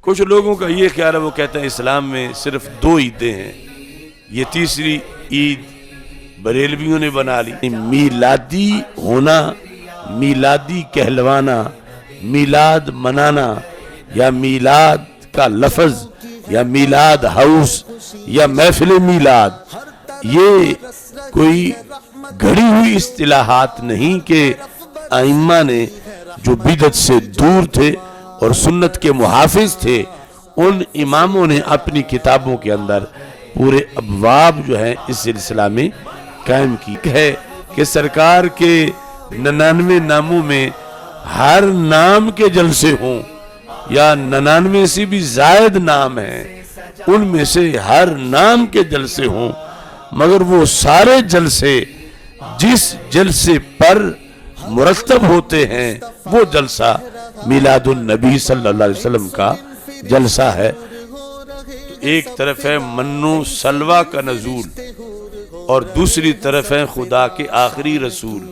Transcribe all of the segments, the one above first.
کچھ لوگوں کا یہ خیال ہے، وہ کہتے ہیں اسلام میں صرف 2 عیدیں ہیں، یہ تیسری عید بریلویوں نے بنا لی۔ میلادی ہونا، میلادی کہلوانا، میلاد منانا، یا میلاد کا لفظ، یا میلاد ہاؤس، یا محفل میلاد، یہ کوئی گھڑی ہوئی اصطلاحات نہیں کہ ائمہ نے جو بدعت سے دور تھے اور سنت کے محافظ تھے، ان اماموں نے اپنی کتابوں کے اندر پورے ابواب جو ہیں اس سلسلہ میں قائم کی ہے کہ سرکار کے 99 ناموں میں ہر نام کے جلسے ہوں، یا 99 سے بھی زائد نام ہیں، ان میں سے ہر نام کے جلسے ہوں، مگر وہ سارے جلسے جس جلسے پر مرتب ہوتے ہیں وہ جلسہ میلاد النبی صلی اللہ علیہ وسلم کا جلسہ ہے۔ ایک طرف ہے منو سلوہ کا نزول اور دوسری طرف ہے خدا کے آخری رسول۔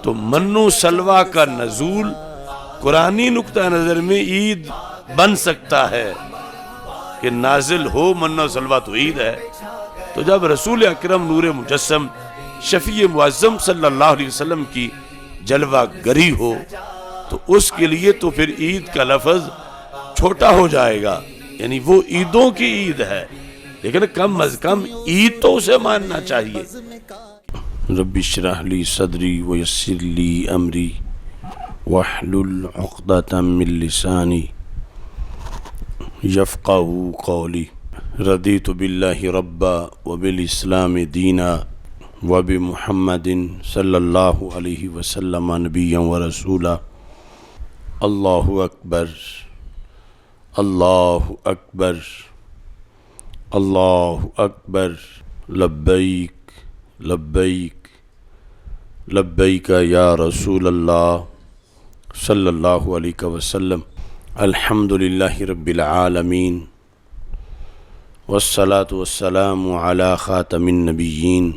تو منو سلوہ کا نزول قرآنی نقطہ نظر میں عید بن سکتا ہے کہ نازل ہو منو سلوہ تو عید ہے، تو جب رسول اکرم نور مجسم شفیع معظم صلی اللہ علیہ وسلم کی جلوہ گری ہو تو اس کے لیے تو پھر عید کا لفظ چھوٹا ہو جائے گا، یعنی وہ عیدوں کی عید ہے، لیکن کم از کم عید تو اسے ماننا چاہیے۔ رب اشرح لی صدری ویسر لی امری واحلل عقدۃ من لسانی یفقہوا قولی۔ رضیت باللہ ربا وبالاسلام دینا وبمحمد صلی اللہ علیہ وسلم نبیا ورسولا۔ اللہ اکبر، اللہ اکبر، اللہ اکبر، لبیک لبیک لبیک یا رسول اللہ صلی اللہ علیہ وسلم۔ الحمدللہ رب العالمین والصلاة والسلام علی خاتم النبیین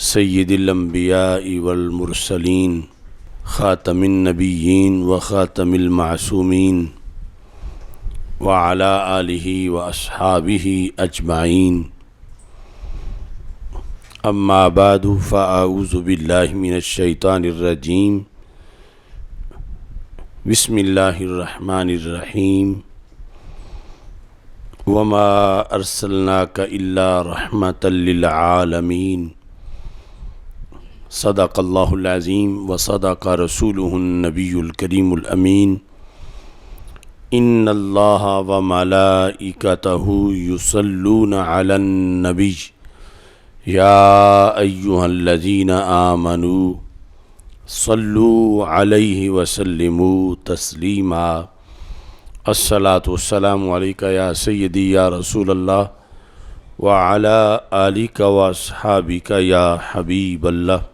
سید الانبیاء والمرسلین خاتم النبیین وخاتم المعصومین وعلی آلہ واصحابہ اجمعین، اما بعد فاعوذ باللہ من الشیطان الرجیم، بسم اللہ الرحمن الرحیم، وما ارسلناک الا رحمۃ للعالمین، صدق اللہ العظیم وصدق رسولہ النبی الکریم الامین۔ ان اللہ وملائکتہ یصلون علی النبی یا ایہا الذین آمنوا صلوا علیہ وسلموا تسلیما۔ الصلاۃ والسلام علیک یا سیدی یا رسول اللہ وعلی آلک واصحابک یا حبیب اللہ۔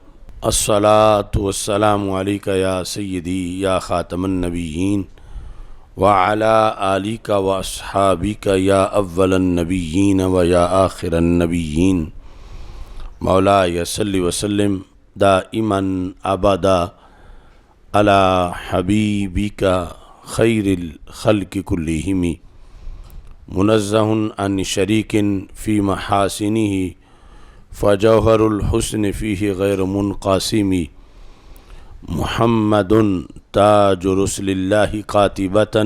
الصلاۃ والسلام علیک یا سیدی یا خاتم النبیین وعلی آلک واصحابک یا اول النبیین ویا آخر النبیین۔ مولاي صل وسلم دائما ابدا علی حبیبک خیر الخلق کلہم، منزہ عن شریک فی محاسنہ فجوہر الحسن فیہ غیر منقاسم، محمد تاج رسل اللہ قاطبۃ،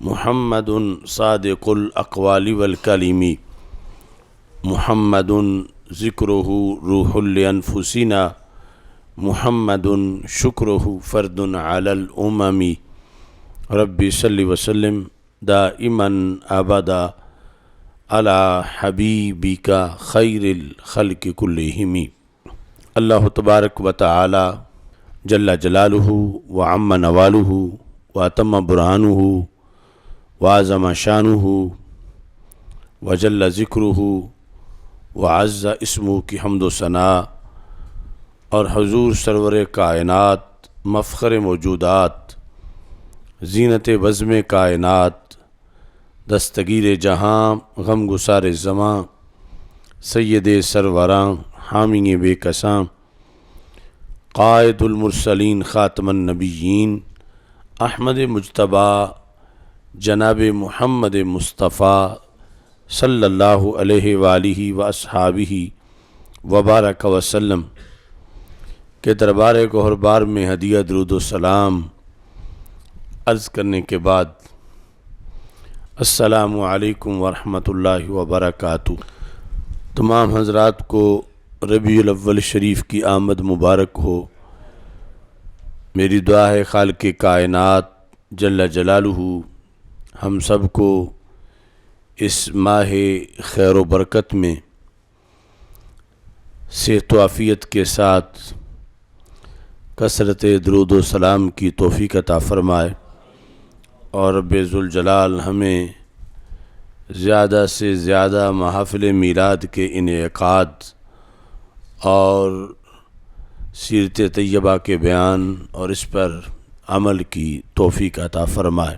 محمد صادق الاقوال والکلم، محمد ذکرہ روح لانفسنا، محمد شکرہ فرد علی الامم۔ ربی صلی وسلم دائما ابدا علی حبیبک خیر الخلق کلہم۔ اللہ تبارک و تعالی جل جلالہ وعم نوالہ واتم برہانہ وعظم شانہ وجل ذکرہ وعز اسمہ کی حمد و ثناء، اور حضور سرور کائنات، مفخر موجودات، زینت بزم کائنات، دستگیر جہاں، غم گسار زماں، سید سروراں، حامی بے کساں، قائد المرسلین خاتم النبیین، احمد مجتبیٰ جناب محمد مصطفیٰ صلی اللہ علیہ وآلہ واصحابہ وبارک وسلم کے دربار گہربار میں ہدیہ درود و سلام عرض کرنے کے بعد السلام علیکم ورحمۃ اللہ وبرکاتہ۔ تمام حضرات کو ربیع الاول شریف کی آمد مبارک ہو۔ میری دعا ہے خالق کائنات جل جلالہ ہم سب کو اس ماہ خیر و برکت میں صحت و عافیت کے ساتھ کثرت درود و سلام کی توفیق عطا فرمائے، اور رب ذوالجلال ہمیں زیادہ سے زیادہ محافل میلاد کے انعقاد اور سیرت طیبہ کے بیان اور اس پر عمل کی توفیق عطا فرمائے۔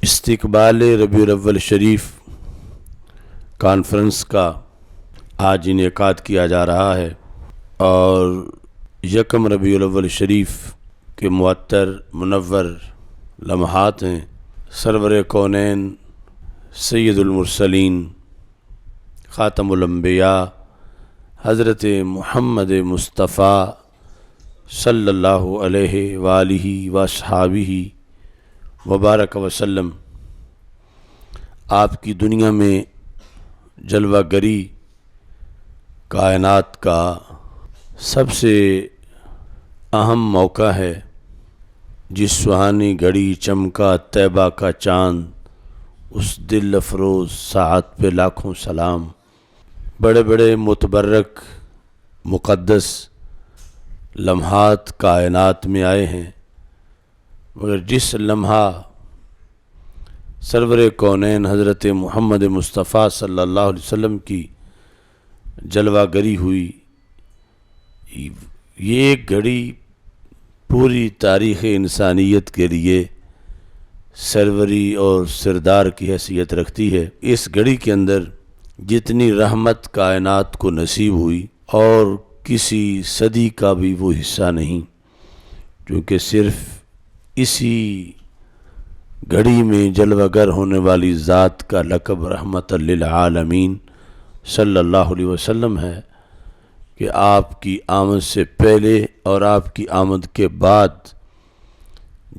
استقبال ربیع الاول شریف کانفرنس کا آج انعقاد کیا جا رہا ہے، اور یکم ربیع الاول شریف کے معطر منور لمحات ہیں۔ سرور کونین سید المرسلین خاتم الانبیاء حضرت محمد مصطفیٰ صلی اللہ علیہ وآلہ واصحابہ وبارک وسلم آپ کی دنیا میں جلوہ گری کائنات کا سب سے اہم موقع ہے، جس سہانی گھڑی چمکا طیبہ کا چاند، اس دل افروز ساعت پہ لاکھوں سلام۔ بڑے بڑے متبرک مقدس لمحات کائنات میں آئے ہیں، مگر جس لمحہ سرور کونین حضرت محمد مصطفیٰ صلی اللہ علیہ وسلم کی جلوہ گری ہوئی، یہ ایک گھڑی پوری تاریخ انسانیت کے لیے سروری اور سردار کی حیثیت رکھتی ہے۔ اس گھڑی کے اندر جتنی رحمت کائنات کو نصیب ہوئی اور کسی صدی کا بھی وہ حصہ نہیں، کیونکہ صرف اسی گھڑی میں جلوہ گر ہونے والی ذات کا لقب رحمت للعالمین صلی اللہ علیہ وسلم ہے، کہ آپ کی آمد سے پہلے اور آپ کی آمد کے بعد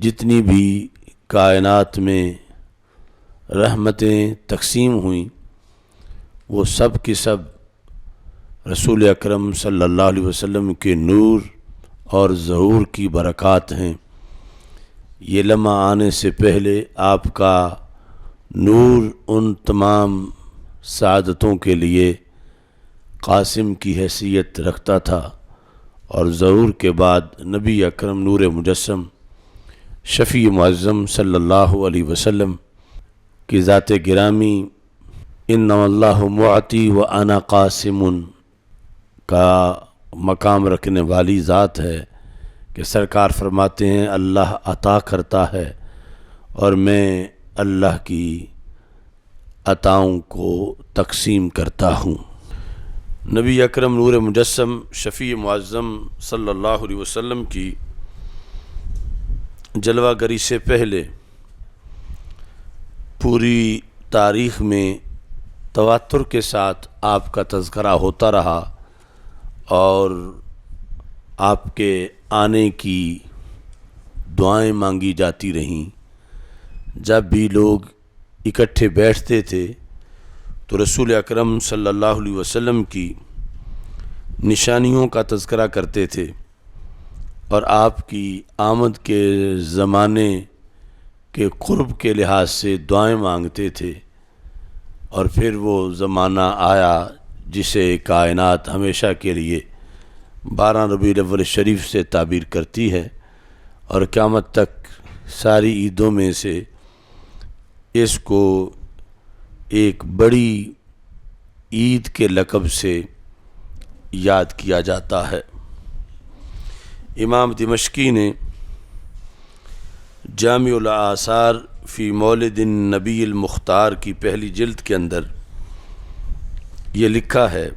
جتنی بھی کائنات میں رحمتیں تقسیم ہوئیں، وہ سب کی سب رسول اکرم صلی اللہ علیہ وسلم کے نور اور ظہور کی برکات ہیں۔ یہ لمحہ آنے سے پہلے آپ کا نور ان تمام سعادتوں کے لیے قاسم کی حیثیت رکھتا تھا، اور ظہور کے بعد نبی اکرم نور مجسم شفیع معظم صلی اللہ علیہ وسلم کی ذات گرامی انما اللہ معطی و انا قاسم کا مقام رکھنے والی ذات ہے، کہ سرکار فرماتے ہیں اللہ عطا کرتا ہے اور میں اللہ کی عطاؤں کو تقسیم کرتا ہوں۔ نبی اکرم نور مجسم شفیع معظم صلی اللہ علیہ وسلم کی جلوہ گری سے پہلے پوری تاریخ میں تواتر کے ساتھ آپ کا تذکرہ ہوتا رہا، اور آپ کے آنے کی دعائیں مانگی جاتی رہیں۔ جب بھی لوگ اکٹھے بیٹھتے تھے تو رسول اکرم صلی اللہ علیہ وسلم کی نشانیوں کا تذکرہ کرتے تھے، اور آپ کی آمد کے زمانے کے قرب کے لحاظ سے دعائیں مانگتے تھے، اور پھر وہ زمانہ آیا جسے کائنات ہمیشہ کے لیے 12 ربیع الاول شریف سے تعبیر کرتی ہے، اور قیامت تک ساری عیدوں میں سے اس کو ایک بڑی عید کے لقب سے یاد کیا جاتا ہے۔ امام دمشقی نے جامع الآثار فی مولد النبی المختار کی پہلی جلد کے اندر یہ لکھا ہے،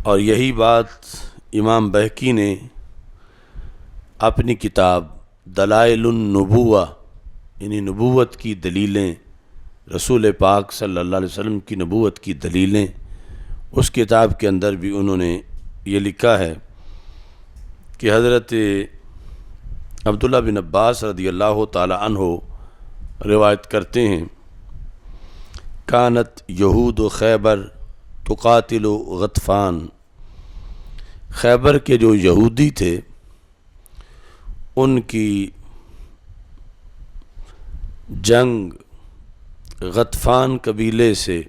اور یہی بات امام بہقی نے اپنی کتاب دلائل النبوہ یعنی نبوت کی دلیلیں، رسول پاک صلی اللہ علیہ وسلم کی نبوت کی دلیلیں، اس کتاب کے اندر بھی انہوں نے یہ لکھا ہے کہ حضرت عبداللہ بن عباس رضی اللہ تعالی عنہ روایت کرتے ہیں، کانت یہود و خیبر تقاتل غطفان، خیبر کے جو یہودی تھے ان کی جنگ غطفان قبیلے سے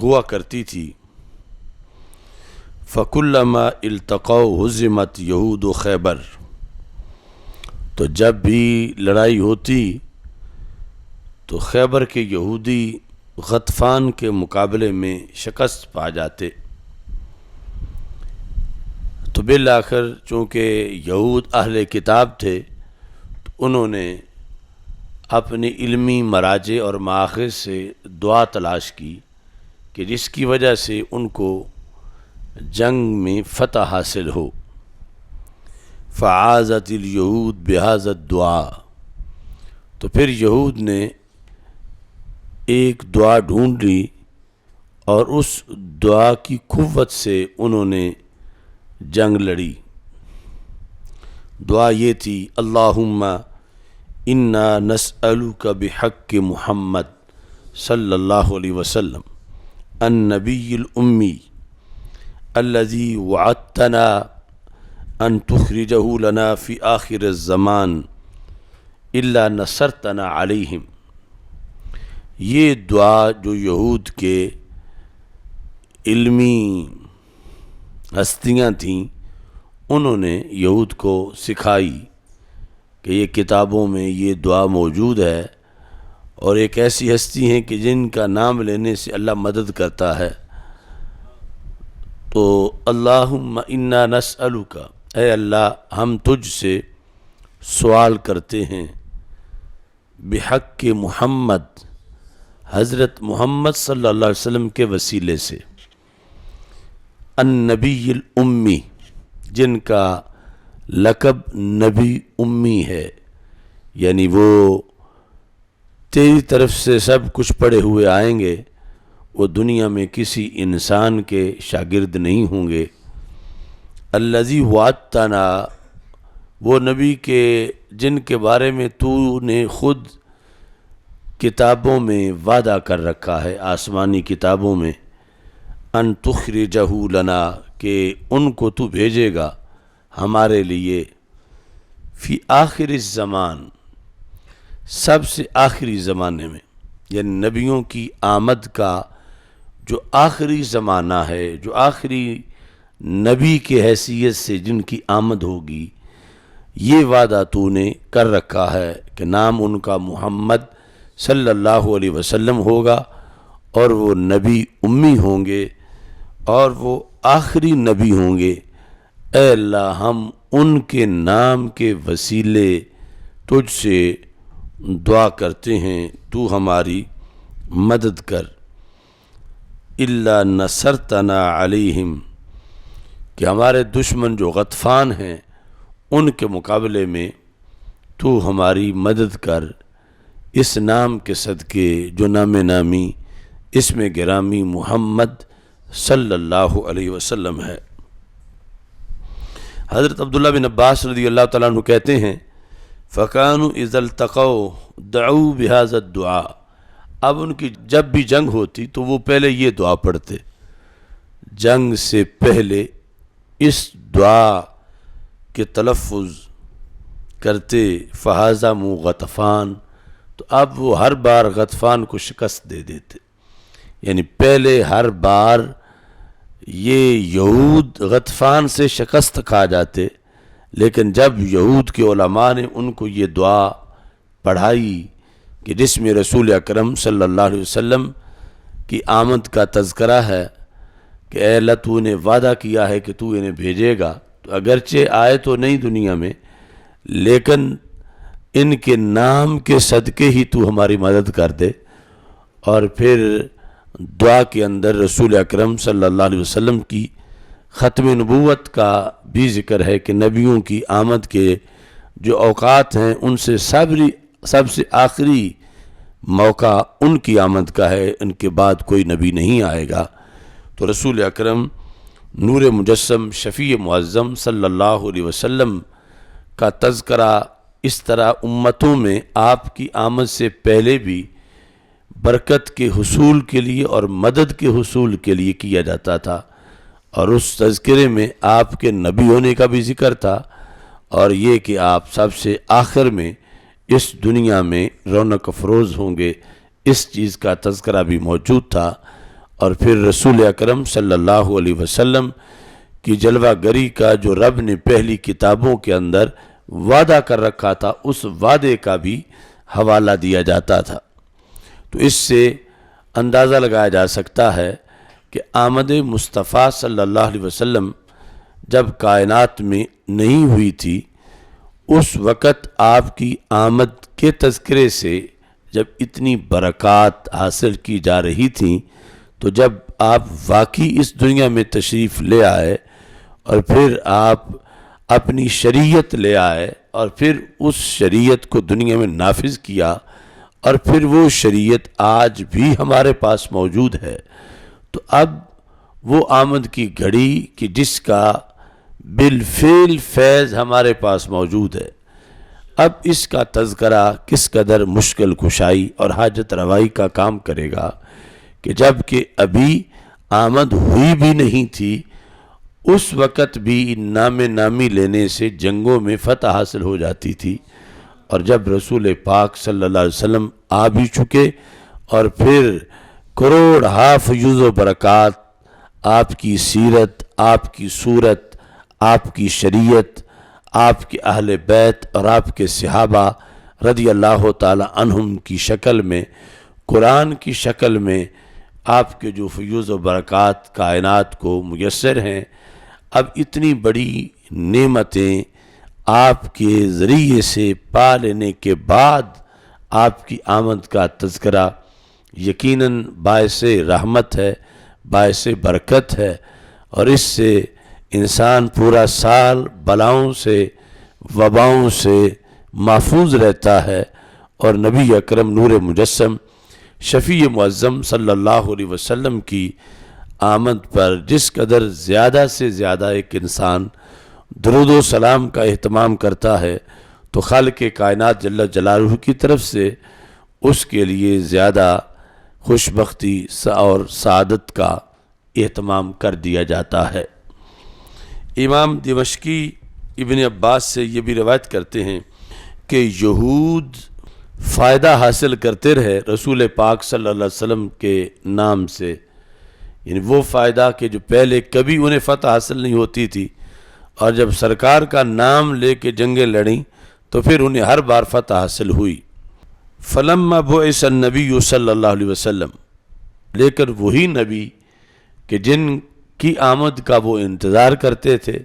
ہوا کرتی تھی، فَكُلَّمَا التقوا ہزمت یہود و خیبر، تو جب بھی لڑائی ہوتی تو خیبر کے یہودی غطفان کے مقابلے میں شکست پا جاتے۔ تو بالآخر چونکہ یہود اہل کتاب تھے تو انہوں نے اپنی علمی مراجع اور مآخذ سے دعا تلاش کی کہ جس کی وجہ سے ان کو جنگ میں فتح حاصل ہو۔ فعازت الیہود بہذا الدعاء، تو پھر یہود نے ایک دعا ڈھونڈ لی اور اس دعا کی قوت سے انہوں نے جنگ لڑی۔ دعا یہ تھی، اللہم انا نسألک بحق محمد صلی اللہ علیہ وسلم النبی الامی الذی وعدتنا ان تخرجہ لنا فی آخر الزمان الا نصرتنا علیہم۔ یہ دعا جو یہود کے علمی ہستیاں تھیں انہوں نے یہود کو سکھائی کہ یہ کتابوں میں یہ دعا موجود ہے اور ایک ایسی ہستی ہیں کہ جن کا نام لینے سے اللہ مدد کرتا ہے۔ تو اللہم انا نسألک، اے اللہ ہم تجھ سے سوال کرتے ہیں، بحق محمد، حضرت محمد صلی اللہ علیہ وسلم کے وسیلے سے، النبی الامی، جن کا لقب نبی امی ہے، یعنی وہ تیری طرف سے سب کچھ پڑھے ہوئے آئیں گے، وہ دنیا میں کسی انسان کے شاگرد نہیں ہوں گے۔ الذی وعدتنا، وہ نبی کے جن کے بارے میں تو نے خود کتابوں میں وعدہ کر رکھا ہے، آسمانی کتابوں میں، ان تخرجہ لنا، کہ ان کو تو بھیجے گا ہمارے لیے، فی آخر الزمان، سب سے آخری زمانے میں، یعنی نبیوں کی آمد کا جو آخری زمانہ ہے، جو آخری نبی کے حیثیت سے جن کی آمد ہوگی، یہ وعدہ تو نے کر رکھا ہے کہ نام ان کا محمد صلی اللہ علیہ وسلم ہوگا اور وہ نبی امی ہوں گے اور وہ آخری نبی ہوں گے۔ اے اللہ ہم ان کے نام کے وسیلے تجھ سے دعا کرتے ہیں، تو ہماری مدد کر۔ الا نصرتنا علیہم، کہ ہمارے دشمن جو غطفان ہیں ان کے مقابلے میں تو ہماری مدد کر، اس نام کے صدقے جو نام نامی اسم گرامی محمد صلی اللہ علیہ وسلم ہے۔ حضرت عبداللہ بن عباس رضی اللہ تعالیٰ عنہ کہتے ہیں، فَكَانُوا إِذَا الْتَقَوْا دَعُوا بِهَذَا الدُّعَاء، اب ان کی جب بھی جنگ ہوتی تو وہ پہلے یہ دعا پڑھتے، جنگ سے پہلے اس دعا کے تلفظ کرتے، فَهَزَمُوا غَطْفَانَ، تو اب وہ ہر بار غطفان کو شکست دے دیتے، یعنی پہلے ہر بار یہ یہود غطفان سے شکست کھا جاتے، لیکن جب یہود کے علماء نے ان کو یہ دعا پڑھائی کہ جس میں رسول اکرم صلی اللہ علیہ وسلم کی آمد کا تذکرہ ہے کہ اے اللہ تو نے وعدہ کیا ہے کہ تو انہیں بھیجے گا، تو اگرچہ آئے تو نہیں دنیا میں، لیکن ان کے نام کے صدقے ہی تو ہماری مدد کر دے۔ اور پھر دعا کے اندر رسول اکرم صلی اللہ علیہ وسلم کی ختم نبوت کا بھی ذکر ہے کہ نبیوں کی آمد کے جو اوقات ہیں ان سے سب سے آخری موقع ان کی آمد کا ہے، ان کے بعد کوئی نبی نہیں آئے گا۔ تو رسول اکرم نور مجسم شفیع معظم صلی اللہ علیہ وسلم کا تذکرہ اس طرح امتوں میں آپ کی آمد سے پہلے بھی برکت کے حصول کے لیے اور مدد کے حصول کے لیے کیا جاتا تھا، اور اس تذکرے میں آپ کے نبی ہونے کا بھی ذکر تھا، اور یہ کہ آپ سب سے آخر میں اس دنیا میں رونق افروز ہوں گے، اس چیز کا تذکرہ بھی موجود تھا۔ اور پھر رسول اکرم صلی اللہ علیہ وسلم کی جلوہ گری کا جو رب نے پہلی کتابوں کے اندر وعدہ کر رکھا تھا، اس وعدے کا بھی حوالہ دیا جاتا تھا۔ تو اس سے اندازہ لگایا جا سکتا ہے کہ آمد مصطفیٰ صلی اللہ علیہ وسلم جب کائنات میں نہیں ہوئی تھی، اس وقت آپ کی آمد کے تذکرے سے جب اتنی برکات حاصل کی جا رہی تھیں، تو جب آپ واقعی اس دنیا میں تشریف لے آئے اور پھر آپ اپنی شریعت لے آئے اور پھر اس شریعت کو دنیا میں نافذ کیا، اور پھر وہ شریعت آج بھی ہمارے پاس موجود ہے، تو اب وہ آمد کی گھڑی کہ جس کا بالفعل فیض ہمارے پاس موجود ہے، اب اس کا تذکرہ کس قدر مشکل کشائی اور حاجت روائی کا کام کرے گا کہ جب کہ ابھی آمد ہوئی بھی نہیں تھی، اس وقت بھی نام نامی لینے سے جنگوں میں فتح حاصل ہو جاتی تھی، اور جب رسول پاک صلی اللہ علیہ وسلم آ بھی چکے اور پھر کروڑ فیوز و برکات، آپ کی سیرت، آپ کی صورت، آپ کی شریعت، آپ کے اہل بیت اور آپ کے صحابہ رضی اللہ تعالی عنہم کی شکل میں، قرآن کی شکل میں آپ کے جو فیوز و برکات کائنات کو میسر ہیں، اب اتنی بڑی نعمتیں آپ کے ذریعے سے پا لینے کے بعد آپ کی آمد کا تذکرہ یقیناً باعث رحمت ہے، باعث برکت ہے، اور اس سے انسان پورا سال بلاؤں سے وباؤں سے محفوظ رہتا ہے، اور نبی اکرم نور مجسم شفیع معظم صلی اللہ علیہ وسلم کی آمد پر جس قدر زیادہ سے زیادہ ایک انسان درود و سلام کا اہتمام کرتا ہے، تو خالق کائنات جل جلالہ کی طرف سے اس کے لیے زیادہ خوش بختی اور سعادت کا اہتمام کر دیا جاتا ہے۔ امام دمشقی ابن عباس سے یہ بھی روایت کرتے ہیں کہ یہود فائدہ حاصل کرتے رہے رسول پاک صلی اللہ علیہ وسلم کے نام سے، یعنی وہ فائدہ کہ جو پہلے کبھی انہیں فتح حاصل نہیں ہوتی تھی، اور جب سرکار کا نام لے کے جنگیں لڑیں تو پھر انہیں ہر بار فتح حاصل ہوئی۔ فلما بعث النبی صلی اللہ علیہ وسلم، لیکن وہی نبی کہ جن کی آمد کا وہ انتظار کرتے تھے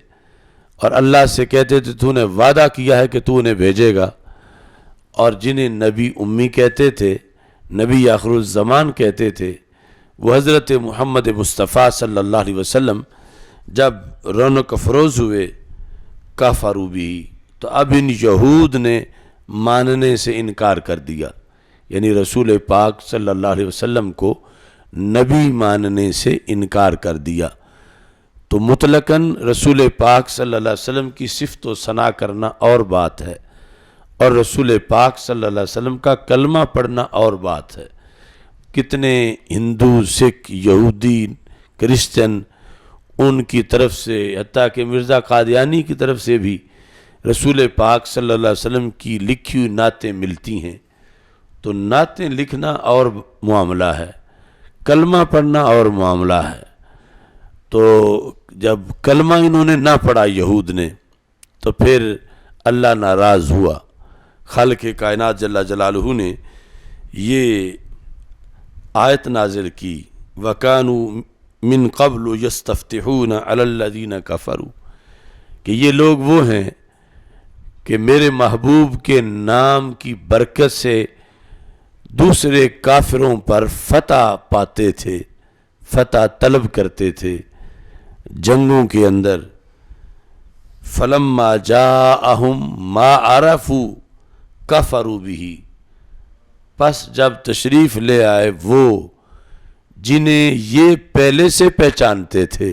اور اللہ سے کہتے تھے تو نے وعدہ کیا ہے کہ تو انہیں بھیجے گا، اور جنہیں نبی امی کہتے تھے، نبی آخر الزمان کہتے تھے، وہ حضرت محمد مصطفیٰ صلی اللہ علیہ وسلم جب رونق افروز ہوئے کفروا بھی، تو اب ان یہود نے ماننے سے انکار کر دیا، یعنی رسول پاک صلی اللہ علیہ وسلم کو نبی ماننے سے انکار کر دیا۔ تو مطلقاً رسول پاک صلی اللہ علیہ وسلم کی صفت و ثنا کرنا اور بات ہے، اور رسول پاک صلی اللہ علیہ وسلم کا کلمہ پڑھنا اور بات ہے۔ کتنے ہندو، سکھ، یہودی، کرسچن ان کی طرف سے، حتیٰ کہ مرزا قادیانی کی طرف سے بھی رسول پاک صلی اللہ علیہ وسلم کی لکھی ہوئی نعتیں ملتی ہیں، تو نعتیں لکھنا اور معاملہ ہے، کلمہ پڑھنا اور معاملہ ہے۔ تو جب کلمہ انہوں نے نہ پڑھا یہود نے، تو پھر اللہ ناراض ہوا، خالق کائنات جل جلالہ نے یہ آیت نازل کی، وَكَانُوا مِن قَبْلُ يَسْتَفْتِحُونَ عَلَى الَّذِينَ كَفَرُوا، کہ یہ لوگ وہ ہیں کہ میرے محبوب کے نام کی برکت سے دوسرے کافروں پر فتح پاتے تھے، فتح طلب کرتے تھے، جنگوں کے اندر فلما جاءہم ما عرفوا کفروا بہ، پس جب تشریف لے آئے وہ جنہیں یہ پہلے سے پہچانتے تھے،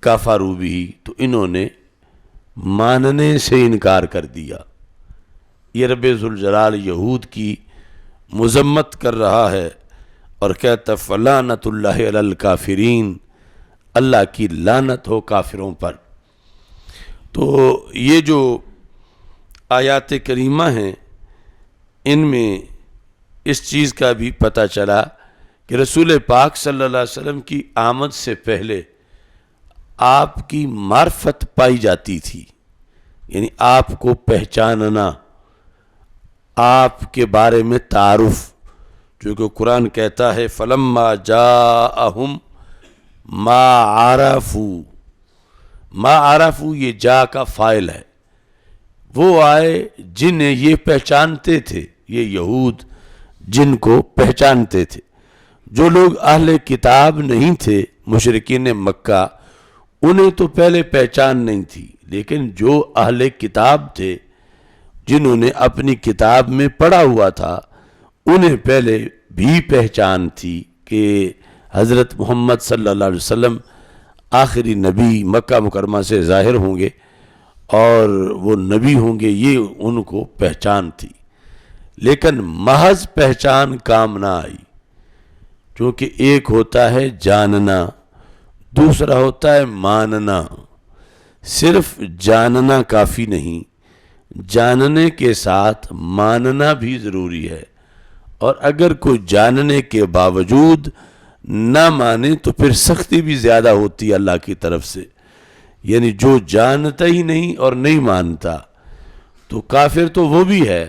کفروا بہ، تو انہوں نے ماننے سے انکار کر دیا۔ یہ رب ذوالجلال یہود کی مذمت کر رہا ہے اور کہتا فلعنۃ اللہ علی الکافرین، اللہ کی لعنت ہو کافروں پر۔ تو یہ جو آیات کریمہ ہیں ان میں اس چیز کا بھی پتہ چلا کہ رسول پاک صلی اللہ علیہ وسلم کی آمد سے پہلے آپ کی معرفت پائی جاتی تھی، یعنی آپ کو پہچاننا، آپ کے بارے میں تعارف، جو کہ قرآن کہتا ہے فلما جاءہم ما عرفوا، ما عرفوا یہ جا کا فاعل ہے، وہ آئے جنہیں یہ پہچانتے تھے، یہ یہود جن کو پہچانتے تھے۔ جو لوگ اہل کتاب نہیں تھے، مشرکین مکہ، انہیں تو پہلے پہچان نہیں تھی، لیکن جو اہل کتاب تھے جنہوں نے اپنی کتاب میں پڑھا ہوا تھا، انہیں پہلے بھی پہچان تھی کہ حضرت محمد صلی اللہ علیہ وسلم آخری نبی مکہ مکرمہ سے ظاہر ہوں گے اور وہ نبی ہوں گے، یہ ان کو پہچان تھی۔ لیکن محض پہچان کام نہ آئی، کیونکہ ایک ہوتا ہے جاننا، دوسرا ہوتا ہے ماننا۔ صرف جاننا کافی نہیں، جاننے کے ساتھ ماننا بھی ضروری ہے، اور اگر کوئی جاننے کے باوجود نہ مانے تو پھر سختی بھی زیادہ ہوتی ہے اللہ کی طرف سے۔ یعنی جو جانتا ہی نہیں اور نہیں مانتا تو کافر تو وہ بھی ہے،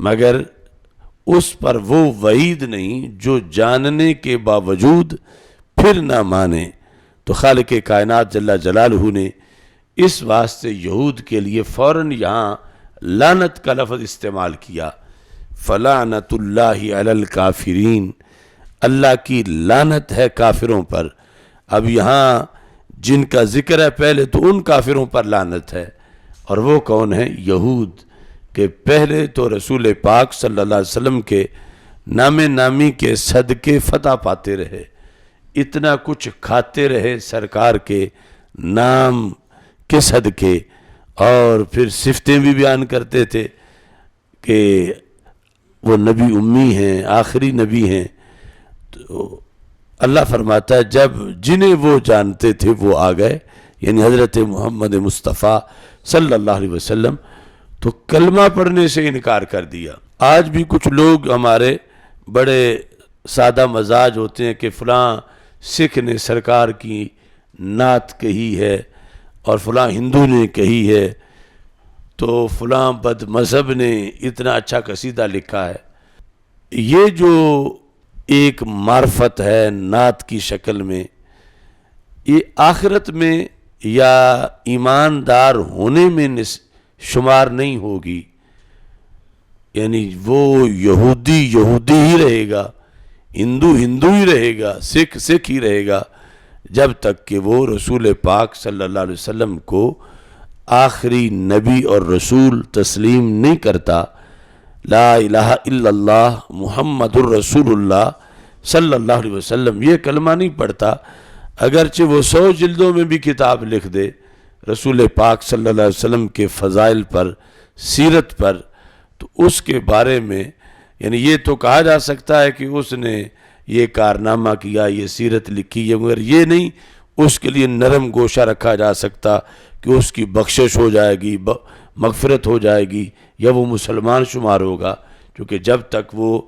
مگر اس پر وہ وعید نہیں جو جاننے کے باوجود پھر نہ مانے۔ تو خالق کائنات جل جلالہ نے اس واسطے یہود کے لیے فوراً یہاں لعنت کا لفظ استعمال کیا، فلعنۃ اللہ علی الکافرین، اللہ کی لعنت ہے کافروں پر۔ اب یہاں جن کا ذکر ہے پہلے تو ان کافروں پر لعنت ہے، اور وہ کون ہیں؟ یہود، کہ پہلے تو رسول پاک صلی اللہ علیہ وسلم کے نام نامی کے صدقے فتح پاتے رہے، اتنا کچھ کھاتے رہے سرکار کے نام کے صدقے، اور پھر صفتیں بھی بیان کرتے تھے کہ وہ نبی امی ہیں، آخری نبی ہیں۔ تو اللہ فرماتا ہے جب جنہیں وہ جانتے تھے وہ آ گئے، یعنی حضرت محمد مصطفیٰ صلی اللہ علیہ وسلم، تو کلمہ پڑھنے سے انکار کر دیا۔ آج بھی کچھ لوگ ہمارے بڑے سادہ مزاج ہوتے ہیں کہ فلاں سکھ نے سرکار کی نعت کہی ہے اور فلاں ہندو نے کہی ہے، تو فلاں بد مذہب نے اتنا اچھا قصیدہ لکھا ہے۔ یہ جو ایک معرفت ہے نعت کی شکل میں، یہ آخرت میں یا ایماندار ہونے میں شمار نہیں ہوگی، یعنی وہ یہودی یہودی ہی رہے گا، ہندو ہندو ہی رہے گا، سکھ سکھ ہی رہے گا، جب تک کہ وہ رسول پاک صلی اللہ علیہ وسلم کو آخری نبی اور رسول تسلیم نہیں کرتا۔ لا الہ الا اللہ محمد الرسول اللہ صلی اللہ علیہ وسلم یہ کلمہ نہیں پڑھتا، اگرچہ وہ 100 جلدوں میں بھی کتاب لکھ دے رسول پاک صلی اللہ علیہ وسلم کے فضائل پر، سیرت پر، تو اس کے بارے میں یعنی یہ تو کہا جا سکتا ہے کہ اس نے یہ کارنامہ کیا، یہ سیرت لکھی ہے، مگر یہ نہیں اس کے لیے نرم گوشہ رکھا جا سکتا کہ اس کی بخشش ہو جائے گی، مغفرت ہو جائے گی، یا وہ مسلمان شمار ہوگا، کیونکہ جب تک وہ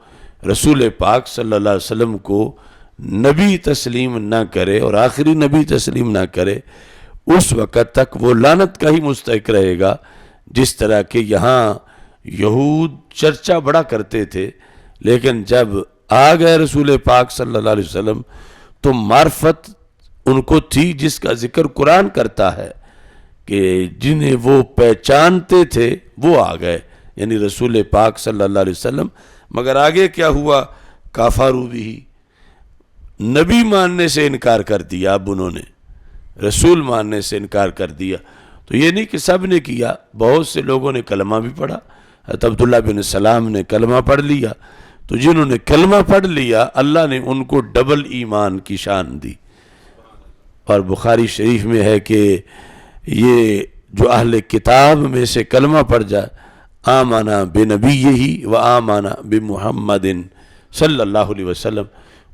رسول پاک صلی اللہ علیہ وسلم کو نبی تسلیم نہ کرے اور آخری نبی تسلیم نہ کرے، اس وقت تک وہ لعنت کا ہی مستحق رہے گا۔ جس طرح کہ یہاں یہود چرچا بڑا کرتے تھے، لیکن جب آ گئے رسول پاک صلی اللہ علیہ وسلم تو معرفت ان کو تھی، جس کا ذکر قرآن کرتا ہے کہ جنہیں وہ پہچانتے تھے وہ آ گئے، یعنی رسول پاک صلی اللہ علیہ وسلم۔ مگر آگے کیا ہوا؟ کافروا بھی، نبی ماننے سے انکار کر دیا اب انہوں نے، رسول ماننے سے انکار کر دیا۔ تو یہ نہیں کہ سب نے کیا، بہت سے لوگوں نے کلمہ بھی پڑھا۔ حضرت عبداللہ بن سلام نے کلمہ پڑھ لیا، تو جنہوں نے کلمہ پڑھ لیا اللہ نے ان کو ڈبل ایمان کی شان دی۔ اور بخاری شریف میں ہے کہ یہ جو اہل کتاب میں سے کلمہ پڑھ جائے، آمنا بنبیہ و آمنا بمحمد صلی اللہ علیہ وسلم،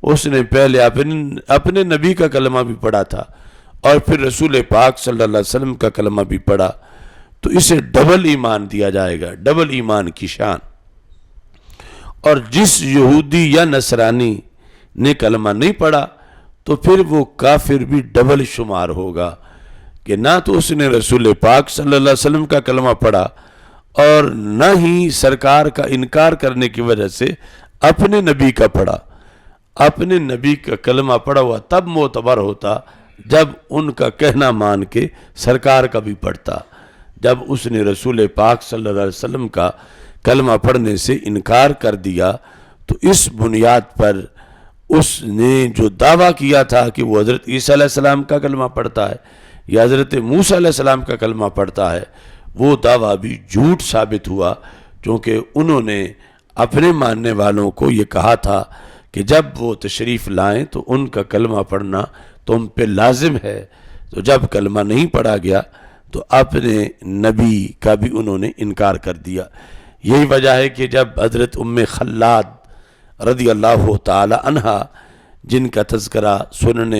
اس نے پہلے اپنے نبی کا کلمہ بھی پڑھا تھا اور پھر رسول پاک صلی اللہ علیہ وسلم کا کلمہ بھی پڑھا، تو اسے ڈبل ایمان دیا جائے گا، ڈبل ایمان کی شان۔ اور جس یہودی یا نصرانی نے کلمہ نہیں پڑھا تو پھر وہ کافر بھی ڈبل شمار ہوگا، کہ نہ تو اس نے رسول پاک صلی اللہ علیہ وسلم کا کلمہ پڑھا اور نہ ہی سرکار کا انکار کرنے کی وجہ سے اپنے نبی کا پڑھا۔ اپنے نبی کا کلمہ پڑھا ہوا تب معتبر ہوتا جب ان کا کہنا مان کے سرکار کا بھی پڑھتا۔ جب اس نے رسول پاک صلی اللہ علیہ وسلم کا کلمہ پڑھنے سے انکار کر دیا تو اس بنیاد پر اس نے جو دعویٰ کیا تھا کہ وہ حضرت عیسیٰ علیہ السلام کا کلمہ پڑھتا ہے یا حضرت موسیٰ علیہ السلام کا کلمہ پڑھتا ہے، وہ دعویٰ بھی جھوٹ ثابت ہوا، کیونکہ انہوں نے اپنے ماننے والوں کو یہ کہا تھا کہ جب وہ تشریف لائیں تو ان کا کلمہ پڑھنا تم پہ لازم ہے۔ تو جب کلمہ نہیں پڑھا گیا تو اپنے نبی کا بھی انہوں نے انکار کر دیا۔ یہی وجہ ہے کہ جب حضرت ام خلاد رضی اللہ تعالی عنہا، جن کا تذکرہ سنن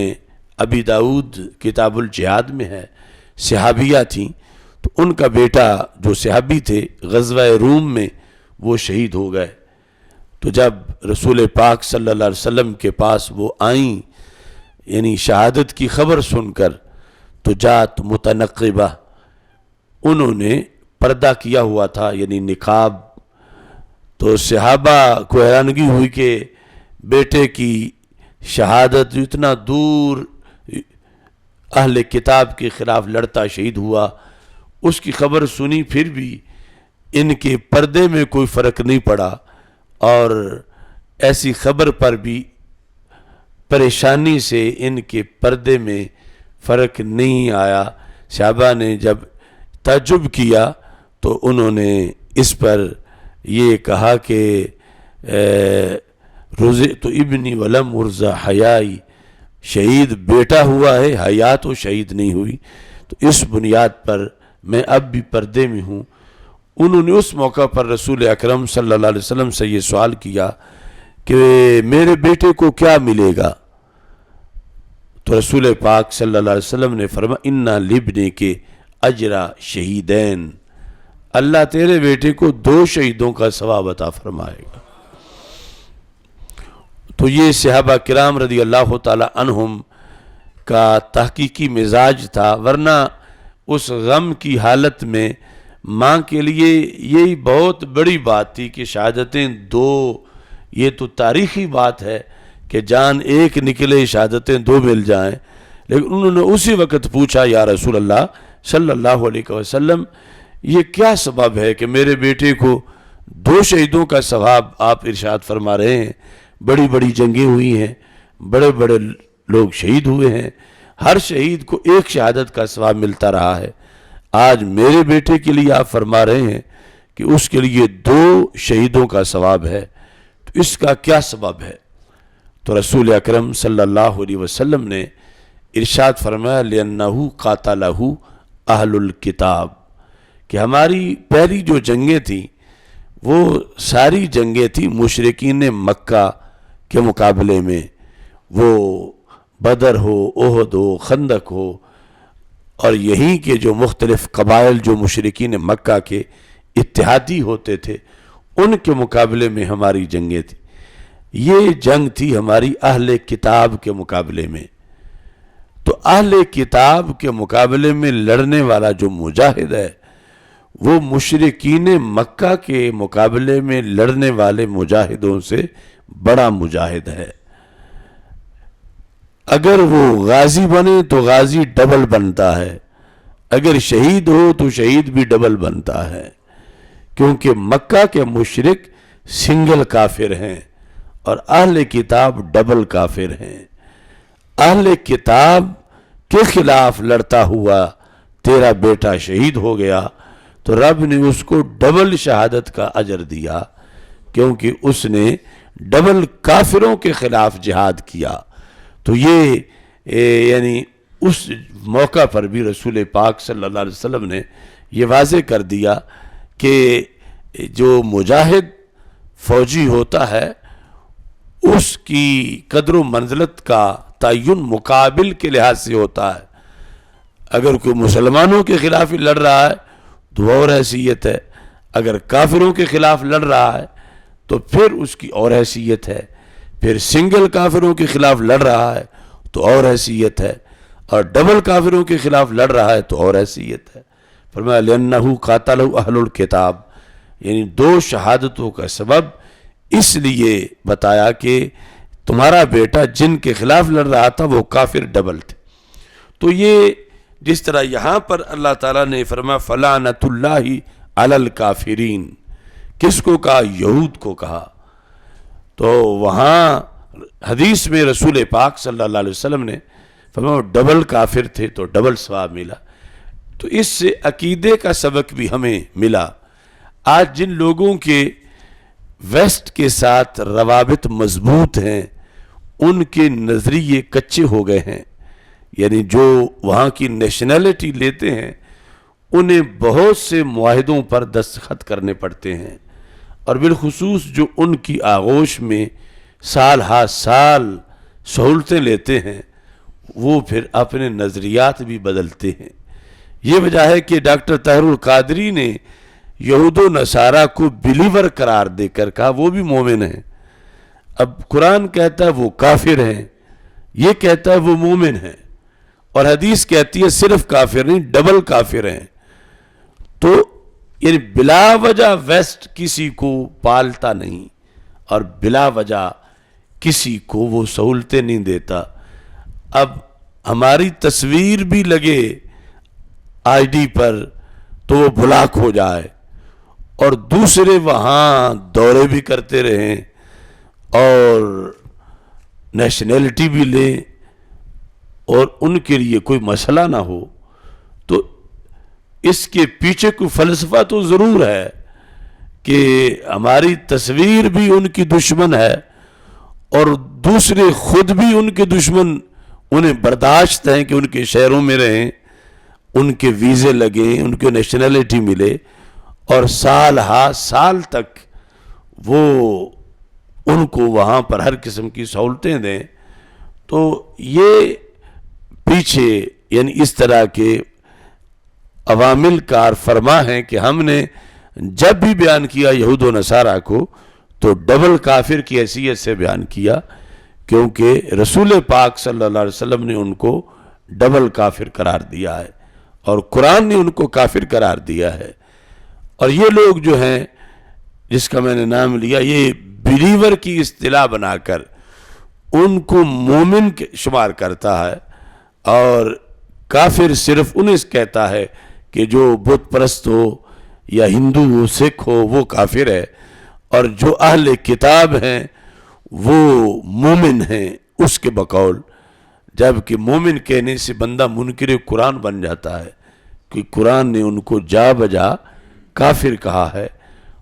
ابی داؤد کتاب الجہاد میں ہے، صحابیہ تھیں، تو ان کا بیٹا جو صحابی تھے غزوہ روم میں وہ شہید ہو گئے۔ تو جب رسول پاک صلی اللہ علیہ وسلم کے پاس وہ آئیں، یعنی شہادت کی خبر سن کر، تو جات متنقبہ، انہوں نے پردہ کیا ہوا تھا یعنی نقاب۔ تو صحابہ کو حیرانگی ہوئی کہ بیٹے کی شہادت جو اتنا دور اہل کتاب کے خلاف لڑتا شہید ہوا، اس کی خبر سنی، پھر بھی ان کے پردے میں کوئی فرق نہیں پڑا، اور ایسی خبر پر بھی پریشانی سے ان کے پردے میں فرق نہیں آیا۔ صحابہ نے جب تعجب کیا تو انہوں نے اس پر یہ کہا کہ روزے تو ابنی ولم ارزا حیائی، شہید بیٹا ہوا ہے، حیات تو شہید نہیں ہوئی، تو اس بنیاد پر میں اب بھی پردے میں ہوں۔ انہوں نے اس موقع پر رسول اکرم صلی اللہ علیہ وسلم سے یہ سوال کیا کہ میرے بیٹے کو کیا ملے گا؟ تو رسول پاک صلی اللہ علیہ وسلم نے فرمایا اِنَّ لِابْنِكِ اجرا شہیدین، اللہ تیرے بیٹے کو 2 شہیدوں کا ثواب عطا فرمائے گا۔ تو یہ صحابہ کرام رضی اللہ تعالی عنہم کا تحقیقی مزاج تھا، ورنہ اس غم کی حالت میں ماں کے لیے یہی بہت بڑی بات تھی کہ شہادتیں 2، یہ تو تاریخی بات ہے کہ جان ایک نکلے شہادتیں 2 مل جائیں، لیکن انہوں نے اسی وقت پوچھا یا رسول اللہ صلی اللہ علیہ وسلم، یہ کیا سبب ہے کہ میرے بیٹے کو 2 شہیدوں کا ثواب آپ ارشاد فرما رہے ہیں؟ بڑی بڑی جنگیں ہوئی ہیں، بڑے بڑے لوگ شہید ہوئے ہیں، ہر شہید کو 1 شہادت کا ثواب ملتا رہا ہے، آج میرے بیٹے کے لیے آپ فرما رہے ہیں کہ اس کے لیے 2 شہیدوں کا ثواب ہے، تو اس کا کیا سبب ہے؟ تو رسول اکرم صلی اللہ علیہ وسلم نے ارشاد فرمایا لِأَنَّهُ قَاتَلَهُ اہل الکتاب، کہ ہماری پہلی جو جنگیں تھیں وہ ساری جنگیں تھیں مشرکین مکہ کے مقابلے میں، وہ بدر ہو، احد ہو، خندق ہو، اور یہیں کے جو مختلف قبائل جو مشرکین مکہ کے اتحادی ہوتے تھے ان کے مقابلے میں ہماری جنگیں تھیں۔ یہ جنگ تھی ہماری اہل کتاب کے مقابلے میں۔ تو اہل کتاب کے مقابلے میں لڑنے والا جو مجاہد ہے وہ مشرکین مکہ کے مقابلے میں لڑنے والے مجاہدوں سے بڑا مجاہد ہے۔ اگر وہ غازی بنے تو غازی ڈبل بنتا ہے، اگر شہید ہو تو شہید بھی ڈبل بنتا ہے، کیونکہ مکہ کے مشرک سنگل کافر ہیں اور اہل کتاب ڈبل کافر ہیں۔ اہل کتاب کے خلاف لڑتا ہوا تیرا بیٹا شہید ہو گیا تو رب نے اس کو ڈبل شہادت کا اجر دیا، کیونکہ اس نے ڈبل کافروں کے خلاف جہاد کیا۔ تو یہ یعنی اس موقع پر بھی رسول پاک صلی اللہ علیہ وسلم نے یہ واضح کر دیا کہ جو مجاہد فوجی ہوتا ہے اس کی قدر و منزلت کا تعین مقابل کے لحاظ سے ہوتا ہے۔ اگر کوئی مسلمانوں کے خلاف لڑ رہا ہے تو اور حیثیت ہے، اگر کافروں کے خلاف لڑ رہا ہے تو پھر اس کی اور حیثیت ہے، پھر سنگل کافروں کے خلاف لڑ رہا ہے تو اور حیثیت ہے، اور ڈبل کافروں کے خلاف لڑ رہا ہے تو اور حیثیت ہے۔ فرمایا لِأَنَّهُ قَاتَلَهُ أَهْلُ الْكِتَابِ، یعنی دو شہادتوں کا سبب اس لیے بتایا کہ تمہارا بیٹا جن کے خلاف لڑ رہا تھا وہ کافر ڈبل تھے۔ تو یہ جس طرح یہاں پر اللہ تعالیٰ نے فرمایا فَلَعْنَةُ اللَّهِ عَلَى الْكَافِرِينَ، کس کو کہا؟ یہود کو کہا۔ تو وہاں حدیث میں رسول پاک صلی اللہ علیہ وسلم نے فرمایا ڈبل کافر تھے تو ڈبل ثواب ملا۔ تو اس سے عقیدے کا سبق بھی ہمیں ملا۔ آج جن لوگوں کے ویسٹ کے ساتھ روابط مضبوط ہیں ان کے نظریے کچے ہو گئے ہیں، یعنی جو وہاں کی نیشنلٹی لیتے ہیں انہیں بہت سے معاہدوں پر دستخط کرنے پڑتے ہیں، اور بالخصوص جو ان کی آغوش میں سال ہا سال سہولتیں لیتے ہیں وہ پھر اپنے نظریات بھی بدلتے ہیں۔ یہ وجہ ہے کہ ڈاکٹر طاہر القادری نے یہود و نصارہ کو بلیور قرار دے کر کہا وہ بھی مومن ہیں۔ اب قرآن کہتا ہے وہ کافر ہیں، یہ کہتا ہے وہ مومن ہیں، اور حدیث کہتی ہے صرف کافر نہیں ڈبل کافر ہیں۔ تو یعنی بلا وجہ ویسٹ کسی کو پالتا نہیں اور بلا وجہ کسی کو وہ سہولتیں نہیں دیتا۔ اب ہماری تصویر بھی لگے آئی ڈی پر تو وہ بلاک ہو جائے، اور دوسرے وہاں دورے بھی کرتے رہیں اور نیشنلٹی بھی لیں اور ان کے لیے کوئی مسئلہ نہ ہو، تو اس کے پیچھے کوئی فلسفہ تو ضرور ہے کہ ہماری تصویر بھی ان کی دشمن ہے اور دوسرے خود بھی ان کے دشمن، انہیں برداشت ہیں کہ ان کے شہروں میں رہیں، ان کے ویزے لگیں، ان کے نیشنلٹی ملے، اور سال ہا سال تک وہ ان کو وہاں پر ہر قسم کی سہولتیں دیں۔ تو یہ پیچھے یعنی اس طرح کے عوامل کار فرما ہیں کہ ہم نے جب بھی بیان کیا یہود و نصارہ کو تو ڈبل کافر کی حیثیت سے بیان کیا، کیونکہ رسول پاک صلی اللہ علیہ وسلم نے ان کو ڈبل کافر قرار دیا ہے اور قرآن نے ان کو کافر قرار دیا ہے۔ اور یہ لوگ جو ہیں جس کا میں نے نام لیا، یہ بلیور کی اصطلاح بنا کر ان کو مومن شمار کرتا ہے، اور کافر صرف انہیں کہتا ہے کہ جو بت پرست ہو یا ہندو ہو سکھ ہو وہ کافر ہے، اور جو اہل کتاب ہیں وہ مومن ہیں اس کے بقول، جبکہ مومن کہنے سے بندہ منکر قرآن بن جاتا ہے، کہ قرآن نے ان کو جا بجا کافر کہا ہے۔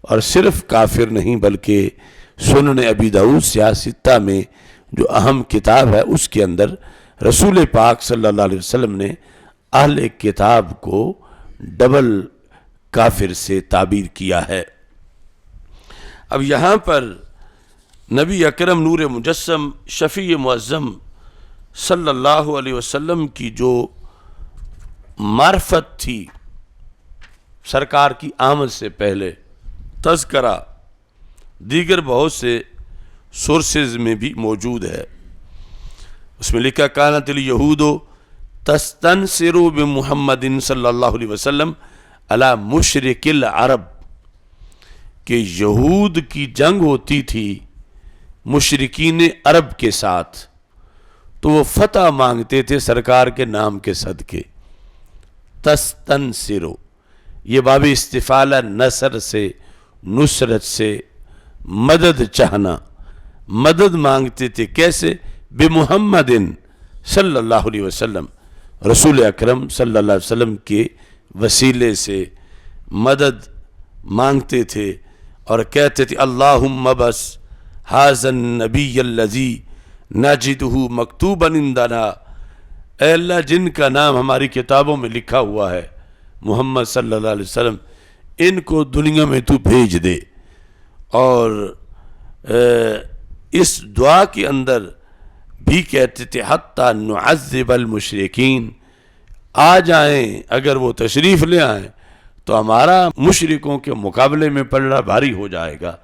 اور صرف کافر نہیں بلکہ سنن ابی داؤد سیاستہ میں جو اہم کتاب ہے اس کے اندر رسول پاک صلی اللہ علیہ وسلم نے اہل کتاب کو ڈبل کافر سے تعبیر کیا ہے۔ اب یہاں پر نبی اکرم نور مجسم شفیع معظم صلی اللہ علیہ وسلم کی جو معرفت تھی سرکار کی آمد سے پہلے، تذکرہ دیگر بہت سے سورسز میں بھی موجود ہے۔ اس میں لکھا کانت الیہود تستنصر بمحمد صلی اللہ علیہ وسلم علی مشرک العرب، کہ یہود کی جنگ ہوتی تھی مشرکین عرب کے ساتھ تو وہ فتح مانگتے تھے سرکار کے نام کے صدقے۔ تستنصر یہ باب استفالہ نصر سے، نصرت سے، مدد چاہنا، مدد مانگتے تھے۔ کیسے؟ بمحمد صلی اللہ علیہ وسلم، رسول اکرم صلی اللہ علیہ وسلم کے وسیلے سے مدد مانگتے تھے اور کہتے تھے اللہم بس ھذا النبی الذی نجدہ مکتوبا عندنا، اے اللہ جن کا نام ہماری کتابوں میں لکھا ہوا ہے محمد صلی اللہ علیہ وسلم، ان کو دنیا میں تو بھیج دے۔ اور اس دعا کے اندر بھی کہتے تھے حتی نعذب المشرکین، آ جائیں اگر وہ تشریف لے آئیں تو ہمارا مشرکوں کے مقابلے میں پلڑا بھاری ہو جائے گا،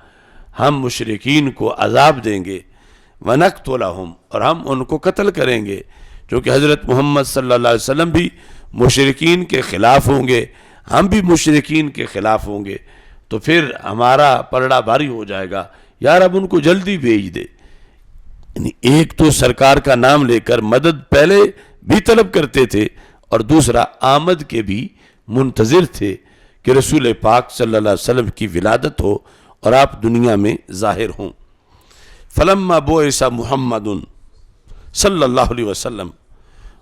ہم مشرکین کو عذاب دیں گے، وَنَقْتُلَهُمْ، اور ہم ان کو قتل کریں گے، کیونکہ حضرت محمد صلی اللہ علیہ وسلم بھی مشرکین کے خلاف ہوں گے، ہم بھی مشرکین کے خلاف ہوں گے، تو پھر ہمارا پلڑا بھاری ہو جائے گا، یار اب ان کو جلدی بھیج دے۔ یعنی ایک تو سرکار کا نام لے کر مدد پہلے بھی طلب کرتے تھے، اور دوسرا آمد کے بھی منتظر تھے کہ رسول پاک صلی اللہ علیہ وسلم کی ولادت ہو اور آپ دنیا میں ظاہر ہوں۔ فلما بعث محمد صلی اللہ علیہ وسلم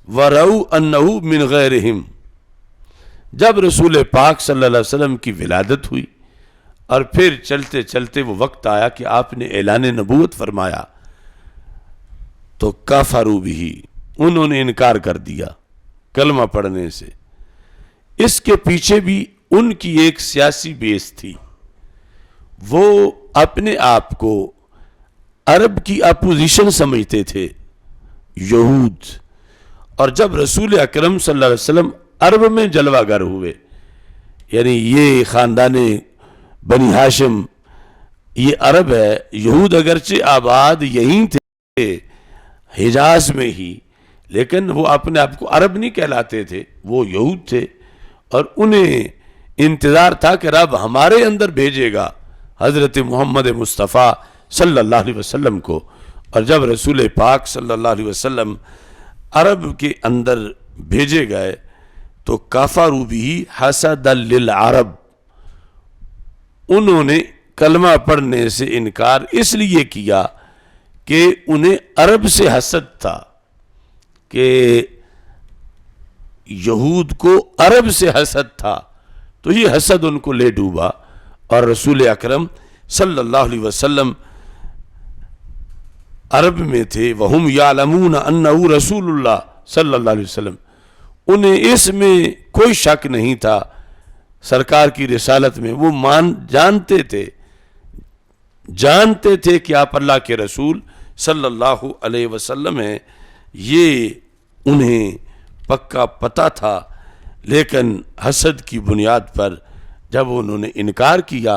ورأوا انہ من غیرہم، جب رسول پاک صلی اللہ علیہ وسلم کی ولادت ہوئی اور پھر چلتے چلتے وہ وقت آیا کہ آپ نے اعلان نبوت فرمایا، تو کفروا بہ، انہوں نے انکار کر دیا کلمہ پڑھنے سے۔ اس کے پیچھے بھی ان کی ایک سیاسی بیس تھی، وہ اپنے آپ کو عرب کی اپوزیشن سمجھتے تھے، یہود، اور جب رسول اکرم صلی اللہ علیہ وسلم عرب میں جلوہ گر ہوئے، یعنی یہ خاندان بنی ہاشم یہ عرب ہے، یہود اگرچہ آباد یہیں تھے حجاز میں ہی، لیکن وہ اپنے آپ کو عرب نہیں کہلاتے تھے، وہ یہود تھے، اور انہیں انتظار تھا کہ رب ہمارے اندر بھیجے گا حضرت محمد مصطفیٰ صلی اللہ علیہ وسلم کو۔ اور جب رسول پاک صلی اللہ علیہ وسلم عرب کے اندر بھیجے گئے تو کفروا بہ حسدا للعرب، انہوں نے کلمہ پڑھنے سے انکار اس لیے کیا کہ انہیں عرب سے حسد تھا، کہ یہود کو عرب سے حسد تھا، تو یہ حسد ان کو لے ڈوبا، اور رسول اکرم صلی اللہ علیہ وسلم عرب میں تھے، وَهُمْ يَعْلَمُونَ أَنَّهُ رسول اللہ صلی اللہ علیہ وسلم، انہیں اس میں کوئی شک نہیں تھا سرکار کی رسالت میں، وہ جانتے تھے کہ آپ اللہ کے رسول صلی اللہ علیہ وسلم ہیں، یہ انہیں پکا پتہ تھا، لیکن حسد کی بنیاد پر جب انہوں نے انکار کیا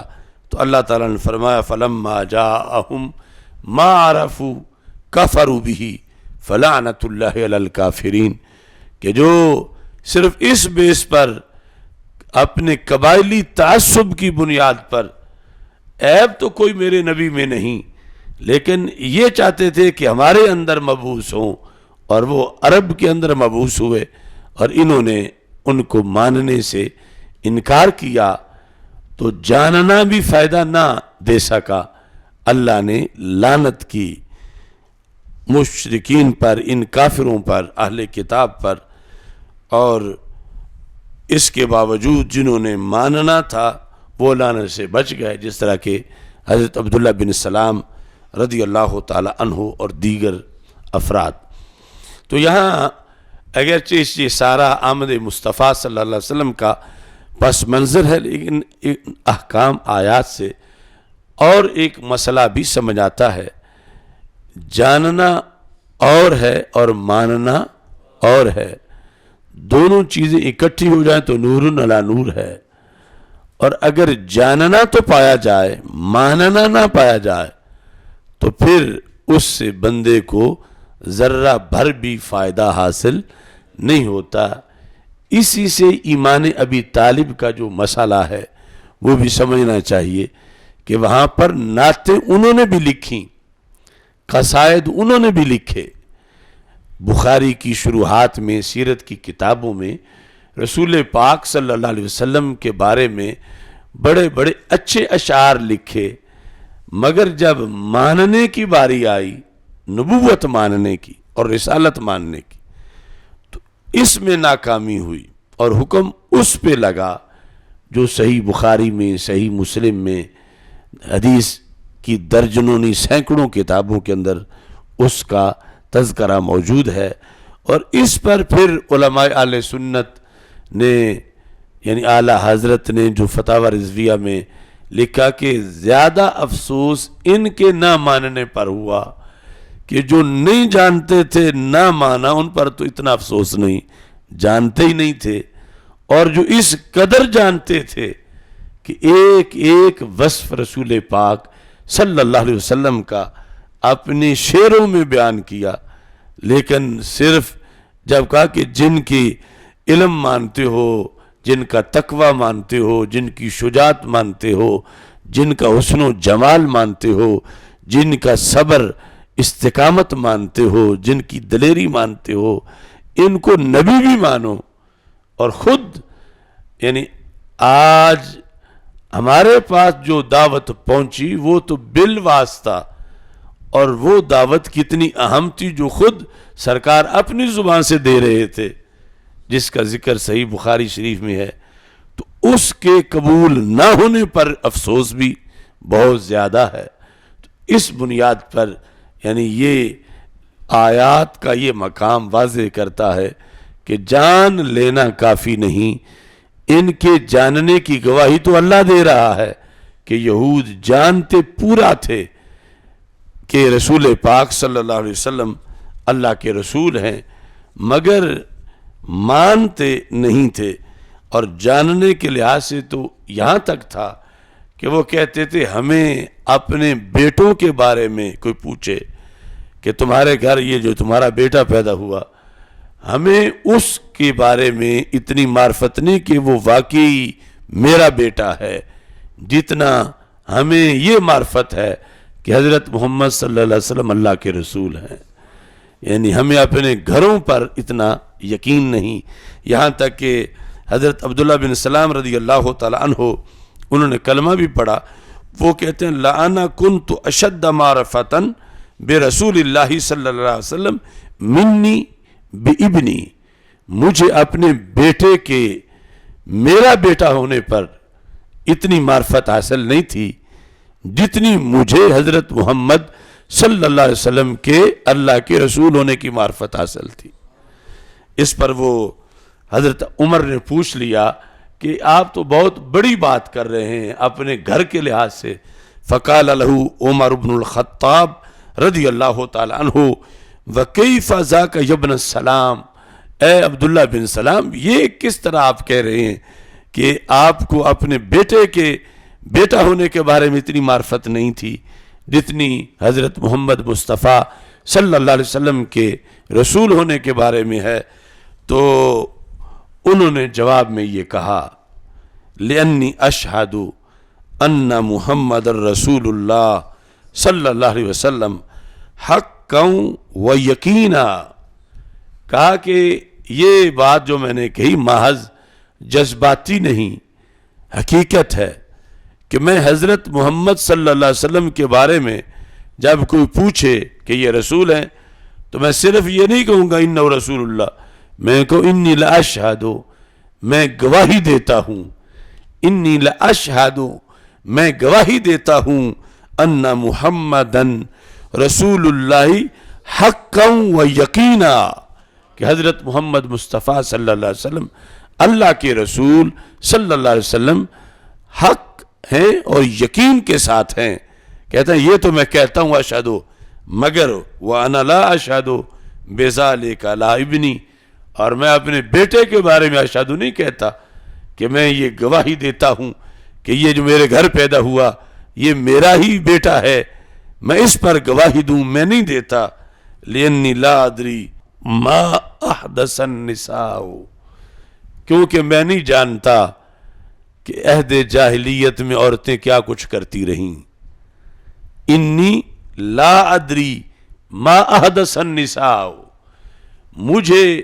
تو اللہ تعالیٰ نے فرمایا فَلَمَّا جَاءَهُمْ مَا عَرَفُوا كَفَرُوا بِهِ فَلَعْنَةُ اللَّهِ عَلَى الْكَافِرِينَ، کہ جو صرف اس بیس پر اپنے قبائلی تعصب کی بنیاد پر، عیب تو کوئی میرے نبی میں نہیں، لیکن یہ چاہتے تھے کہ ہمارے اندر مبعوث ہوں، اور وہ عرب کے اندر مبعوث ہوئے، اور انہوں نے ان کو ماننے سے انکار کیا، تو جاننا بھی فائدہ نہ دے سکا، اللہ نے لعنت کی مشرکین پر، ان کافروں پر، اہل کتاب پر، اور اس کے باوجود جنہوں نے ماننا تھا وہ لعنت سے بچ گئے، جس طرح کہ حضرت عبداللہ بن سلام رضی اللہ تعالی عنہ اور دیگر افراد۔ تو یہاں اگرچہ یہ سارا آمد مصطفیٰ صلی اللہ علیہ وسلم کا پس منظر ہے، لیکن احکام آیات سے اور ایک مسئلہ بھی سمجھ آتا ہے، جاننا اور ہے اور ماننا اور ہے، دونوں چیزیں اکٹھی ہو جائیں تو نور علی نور ہے، اور اگر جاننا تو پایا جائے ماننا نہ پایا جائے تو پھر اس سے بندے کو ذرہ بھر بھی فائدہ حاصل نہیں ہوتا۔ اسی سے ایمان ابی طالب کا جو مسئلہ ہے وہ بھی سمجھنا چاہیے کہ وہاں پر نعتیں انہوں نے بھی لکھیں، قصائد انہوں نے بھی لکھے، بخاری کی شروحات میں، سیرت کی کتابوں میں رسول پاک صلی اللہ علیہ وسلم کے بارے میں بڑے بڑے اچھے اشعار لکھے، مگر جب ماننے کی باری آئی، نبوت ماننے کی اور رسالت ماننے کی، تو اس میں ناکامی ہوئی اور حکم اس پہ لگا جو صحیح بخاری میں، صحیح مسلم میں، حدیث کی درجنوں نہیں سینکڑوں کتابوں کے اندر اس کا تذکرہ موجود ہے۔ اور اس پر پھر علماء اہل سنت نے یعنی اعلیٰ حضرت نے جو فتاوی رضویہ میں لکھا کہ زیادہ افسوس ان کے نہ ماننے پر ہوا، کہ جو نہیں جانتے تھے نہ مانا، ان پر تو اتنا افسوس نہیں، جانتے ہی نہیں تھے، اور جو اس قدر جانتے تھے کہ ایک ایک وصف رسول پاک صلی اللہ علیہ وسلم کا اپنے شعروں میں بیان کیا، لیکن صرف جب کہا کہ جن کی علم مانتے ہو، جن کا تقوی مانتے ہو، جن کی شجاعت مانتے ہو، جن کا حسن و جمال مانتے ہو، جن کا صبر استقامت مانتے ہو، جن کی دلیری مانتے ہو، ان کو نبی بھی مانو۔ اور خود یعنی آج ہمارے پاس جو دعوت پہنچی وہ تو بالواسطہ، اور وہ دعوت کتنی اہم تھی جو خود سرکار اپنی زبان سے دے رہے تھے، جس کا ذکر صحیح بخاری شریف میں ہے، تو اس کے قبول نہ ہونے پر افسوس بھی بہت زیادہ ہے۔ تو اس بنیاد پر یعنی یہ آیات کا یہ مقام واضح کرتا ہے کہ جان لینا کافی نہیں، ان کے جاننے کی گواہی تو اللہ دے رہا ہے کہ یہود جانتے پورا تھے کہ رسول پاک صلی اللہ علیہ وسلم اللہ کے رسول ہیں، مگر مانتے نہیں تھے۔ اور جاننے کے لحاظ سے تو یہاں تک تھا کہ وہ کہتے تھے ہمیں اپنے بیٹوں کے بارے میں کوئی پوچھے کہ تمہارے گھر یہ جو تمہارا بیٹا پیدا ہوا، ہمیں اس کے بارے میں اتنی معرفت نہیں کہ وہ واقعی میرا بیٹا ہے، جتنا ہمیں یہ معرفت ہے کہ حضرت محمد صلی اللہ علیہ وسلم اللہ کے رسول ہیں۔ یعنی ہمیں اپنے گھروں پر اتنا یقین نہیں، یہاں تک کہ حضرت عبداللہ بن سلام رضی اللہ تعالی عنہ انہوں نے کلمہ بھی پڑھا، وہ کہتے ہیں لَأَنَا كُنْتُ أَشَدَّ مَعْرَفَةً بِرَسُولِ اللَّهِ صلی اللہ علیہ وسلم منی بِإِبْنِي، مجھے اپنے بیٹے کے میرا بیٹا ہونے پر اتنی معرفت حاصل نہیں تھی جتنی مجھے حضرت محمد صلی اللہ علیہ وسلم کے اللہ کے رسول ہونے کی معرفت حاصل تھی۔ اس پر وہ حضرت عمر نے پوچھ لیا کہ آپ تو بہت بڑی بات کر رہے ہیں اپنے گھر کے لحاظ سے۔ فقال له عمر بن الخطاب رضی اللہ تعالی عنہ وکیف ذاک یا ابن السلام، اے عبداللہ بن سلام یہ کس طرح آپ کہہ رہے ہیں کہ آپ کو اپنے بیٹے کے بیٹا ہونے کے بارے میں اتنی معرفت نہیں تھی جتنی حضرت محمد مصطفیٰ صلی اللہ علیہ وسلم کے رسول ہونے کے بارے میں ہے؟ تو انہوں نے جواب میں یہ کہا لِأَنِّي أَشْهَدُ أَنَّ مُحَمَّدَ الرَّسُولُ اللَّهِ صلی اللہ علیہ وسلم حَقًّا وَيَقِينًا، کہا کہ یہ بات جو میں نے کہی محض جذباتی نہیں، حقیقت ہے کہ میں حضرت محمد صلی اللہ علیہ وسلم کے بارے میں جب کوئی پوچھے کہ یہ رسول ہیں تو میں صرف یہ نہیں کہوں گا انہ رسول اللہ، میں کہوں انی لاشہد، میں گواہی دیتا ہوں، انی لاشہد، میں گواہی دیتا ہوں ان محمدن رسول اللہ حقا و یقینا، کہ حضرت محمد مصطفیٰ صلی اللہ علیہ وسلم اللہ کے رسول صلی اللہ علیہ وسلم حق ہیں اور یقین کے ساتھ ہیں۔ کہتا ہے یہ تو میں کہتا ہوں اشہدو، مگر وَأَنَا لَا أَشْهَدُ بِذَلِكَ عَلَىٰ ابْنِي، اور میں اپنے بیٹے کے بارے میں اشہدو نہیں کہتا کہ میں یہ گواہی دیتا ہوں کہ یہ جو میرے گھر پیدا ہوا یہ میرا ہی بیٹا ہے، میں اس پر گواہی دوں، میں نہیں دیتا۔ لِأَنِّي لَا أَدْرِي مَا أَحْدَثَ النِّسَاءُ، کیونکہ میں نہیں جانتا کہ عہد جاہلیت میں عورتیں کیا کچھ کرتی رہیں۔ انی لا ادری ما احدث النساء، مجھے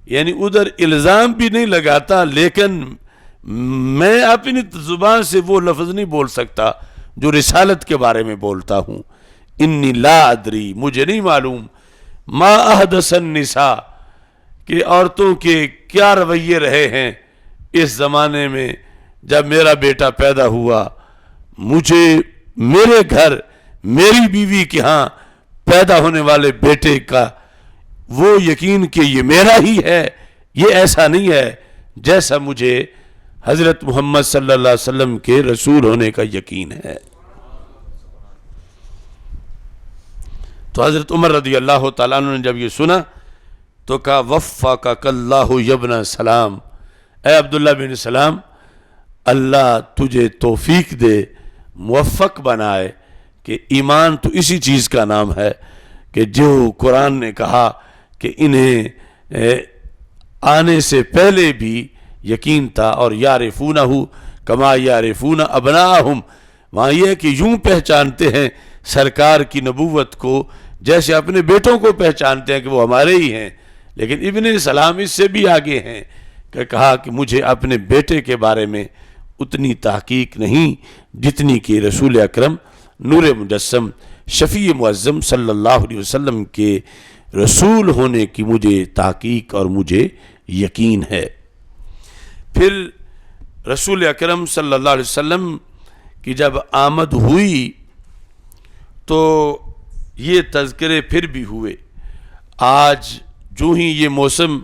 یعنی ادھر الزام بھی نہیں لگاتا، لیکن میں اپنی زبان سے وہ لفظ نہیں بول سکتا جو رسالت کے بارے میں بولتا ہوں۔ انی لا ادری، مجھے نہیں معلوم، ما احدث النساء، کہ عورتوں کے کیا رویے رہے ہیں اس زمانے میں. جب میرا بیٹا پیدا ہوا مجھے میرے گھر میری بیوی کے ہاں پیدا ہونے والے بیٹے کا وہ یقین کہ یہ میرا ہی ہے، یہ ایسا نہیں ہے جیسا مجھے حضرت محمد صلی اللہ علیہ وسلم کے رسول ہونے کا یقین ہے. تو حضرت عمر رضی اللہ تعالیٰ عنہ نے جب یہ سنا تو کہا وفقک اللہ یبن سلام، اے عبداللہ بن سلام اللہ تجھے توفیق دے، موفق بنائے کہ ایمان تو اسی چیز کا نام ہے کہ جو قرآن نے کہا کہ انہیں آنے سے پہلے بھی یقین تھا اور یعرفونہ کما یعرفون ابناءہم. وہاں یہ ہے کہ یوں پہچانتے ہیں سرکار کی نبوت کو جیسے اپنے بیٹوں کو پہچانتے ہیں کہ وہ ہمارے ہی ہیں. لیکن ابن سلام اس سے بھی آگے ہیں کہ کہا کہ مجھے اپنے بیٹے کے بارے میں اتنی تحقیق نہیں جتنی کہ رسول اکرم نور مجسم شفیع معظم صلی اللہ علیہ وسلم کے رسول ہونے کی مجھے تحقیق اور مجھے یقین ہے. پھر رسول اکرم صلی اللہ علیہ وسلم کی جب آمد ہوئی تو یہ تذکرے پھر بھی ہوئے. آج جو ہی یہ موسم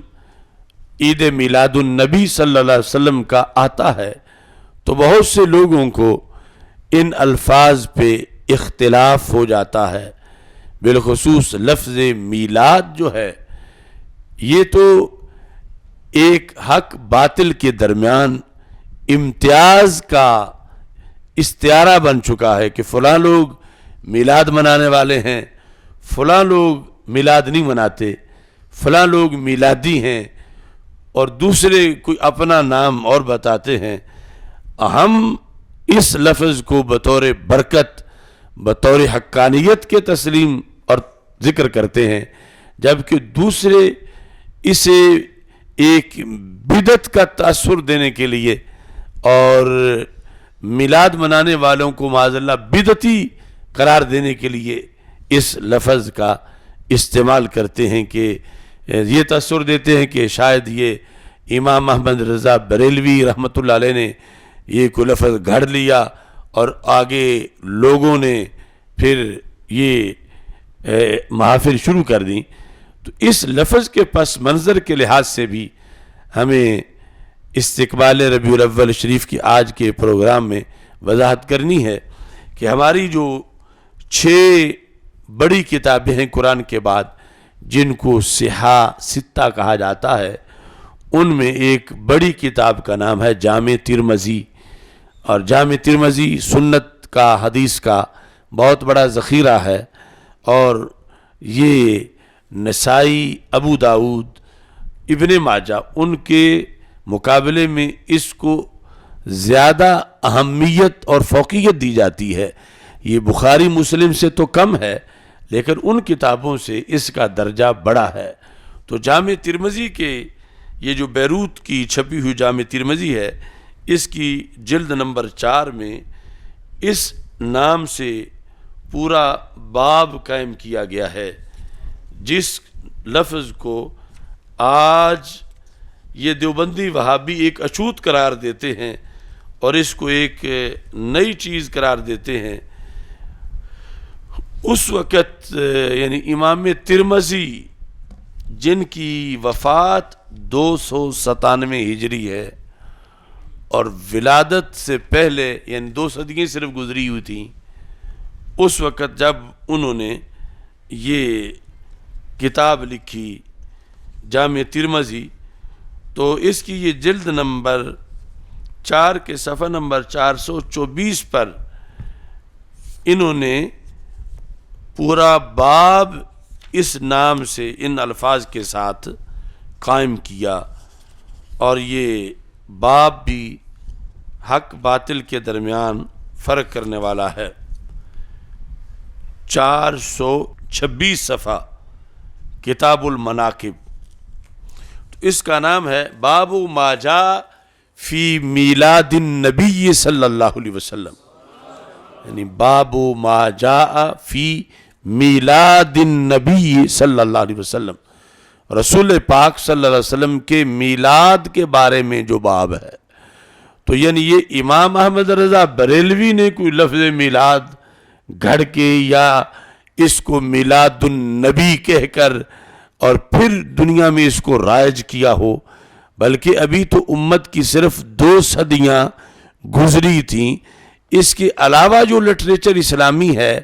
عید میلاد النبی صلی اللہ علیہ وسلم کا آتا ہے تو بہت سے لوگوں کو ان الفاظ پہ اختلاف ہو جاتا ہے. بالخصوص لفظ میلاد جو ہے یہ تو ایک حق باطل کے درمیان امتیاز کا استعارہ بن چکا ہے کہ فلاں لوگ میلاد منانے والے ہیں، فلاں لوگ میلاد نہیں مناتے، فلاں لوگ میلادی ہیں اور دوسرے کوئی اپنا نام اور بتاتے ہیں. ہم اس لفظ کو بطور برکت بطور حقانیت کے تسلیم اور ذکر کرتے ہیں، جبکہ دوسرے اسے ایک بدعت کا تاثر دینے کے لیے اور میلاد منانے والوں کو معاذ اللہ بدعتی قرار دینے کے لیے اس لفظ کا استعمال کرتے ہیں کہ یہ تاثر دیتے ہیں کہ شاید یہ امام احمد رضا بریلوی رحمۃ اللہ علیہ نے یہ کوئی لفظ گھڑ لیا اور آگے لوگوں نے پھر یہ محافل شروع کر دیں. تو اس لفظ کے پس منظر کے لحاظ سے بھی ہمیں استقبال ربیع الاول شریف کی آج کے پروگرام میں وضاحت کرنی ہے کہ ہماری جو 6 بڑی کتابیں ہیں قرآن کے بعد جن کو صحاح ستہ کہا جاتا ہے، ان میں ایک بڑی کتاب کا نام ہے جامع ترمذی. اور جامع ترمذی سنت کا حدیث کا بہت بڑا ذخیرہ ہے اور یہ نسائی ابو داؤد ابن ماجہ ان کے مقابلے میں اس کو زیادہ اہمیت اور فوقیت دی جاتی ہے. یہ بخاری مسلم سے تو کم ہے لیکن ان کتابوں سے اس کا درجہ بڑا ہے. تو جامع ترمذی کے یہ جو بیروت کی چھپی ہوئی جامع ترمذی ہے اس کی جلد نمبر 4 میں اس نام سے پورا باب قائم کیا گیا ہے جس لفظ کو آج یہ دیوبندی وہابی ایک اچھوت قرار دیتے ہیں اور اس کو ایک نئی چیز قرار دیتے ہیں. اس وقت یعنی امام ترمذی جن کی وفات 297 ہجری ہے اور ولادت سے پہلے یعنی 2 صدیاں صرف گزری ہوئی تھیں، اس وقت جب انہوں نے یہ کتاب لکھی جامع ترمذی تو اس کی یہ جلد نمبر 4 کے صفحہ نمبر 424 پر انہوں نے پورا باب اس نام سے ان الفاظ کے ساتھ قائم کیا. اور یہ باب بھی حق باطل کے درمیان فرق کرنے والا ہے. 426 صفحہ کتاب المناقب. تو اس کا نام ہے باب ما جاء فی میلاد النبی صلی اللہ علیہ وسلم، یعنی باب ما جاء فی میلاد النبی صلی اللہ علیہ وسلم. رسول پاک صلی اللہ علیہ وسلم کے میلاد کے بارے میں جو باب ہے، تو یعنی یہ امام احمد رضا بریلوی نے کوئی لفظ میلاد گھڑ کے یا اس کو میلاد النبی کہہ کر اور پھر دنیا میں اس کو رائج کیا ہو، بلکہ ابھی تو امت کی صرف 2 صدیاں گزری تھیں۔ اس کے علاوہ جو لٹریچر اسلامی ہے،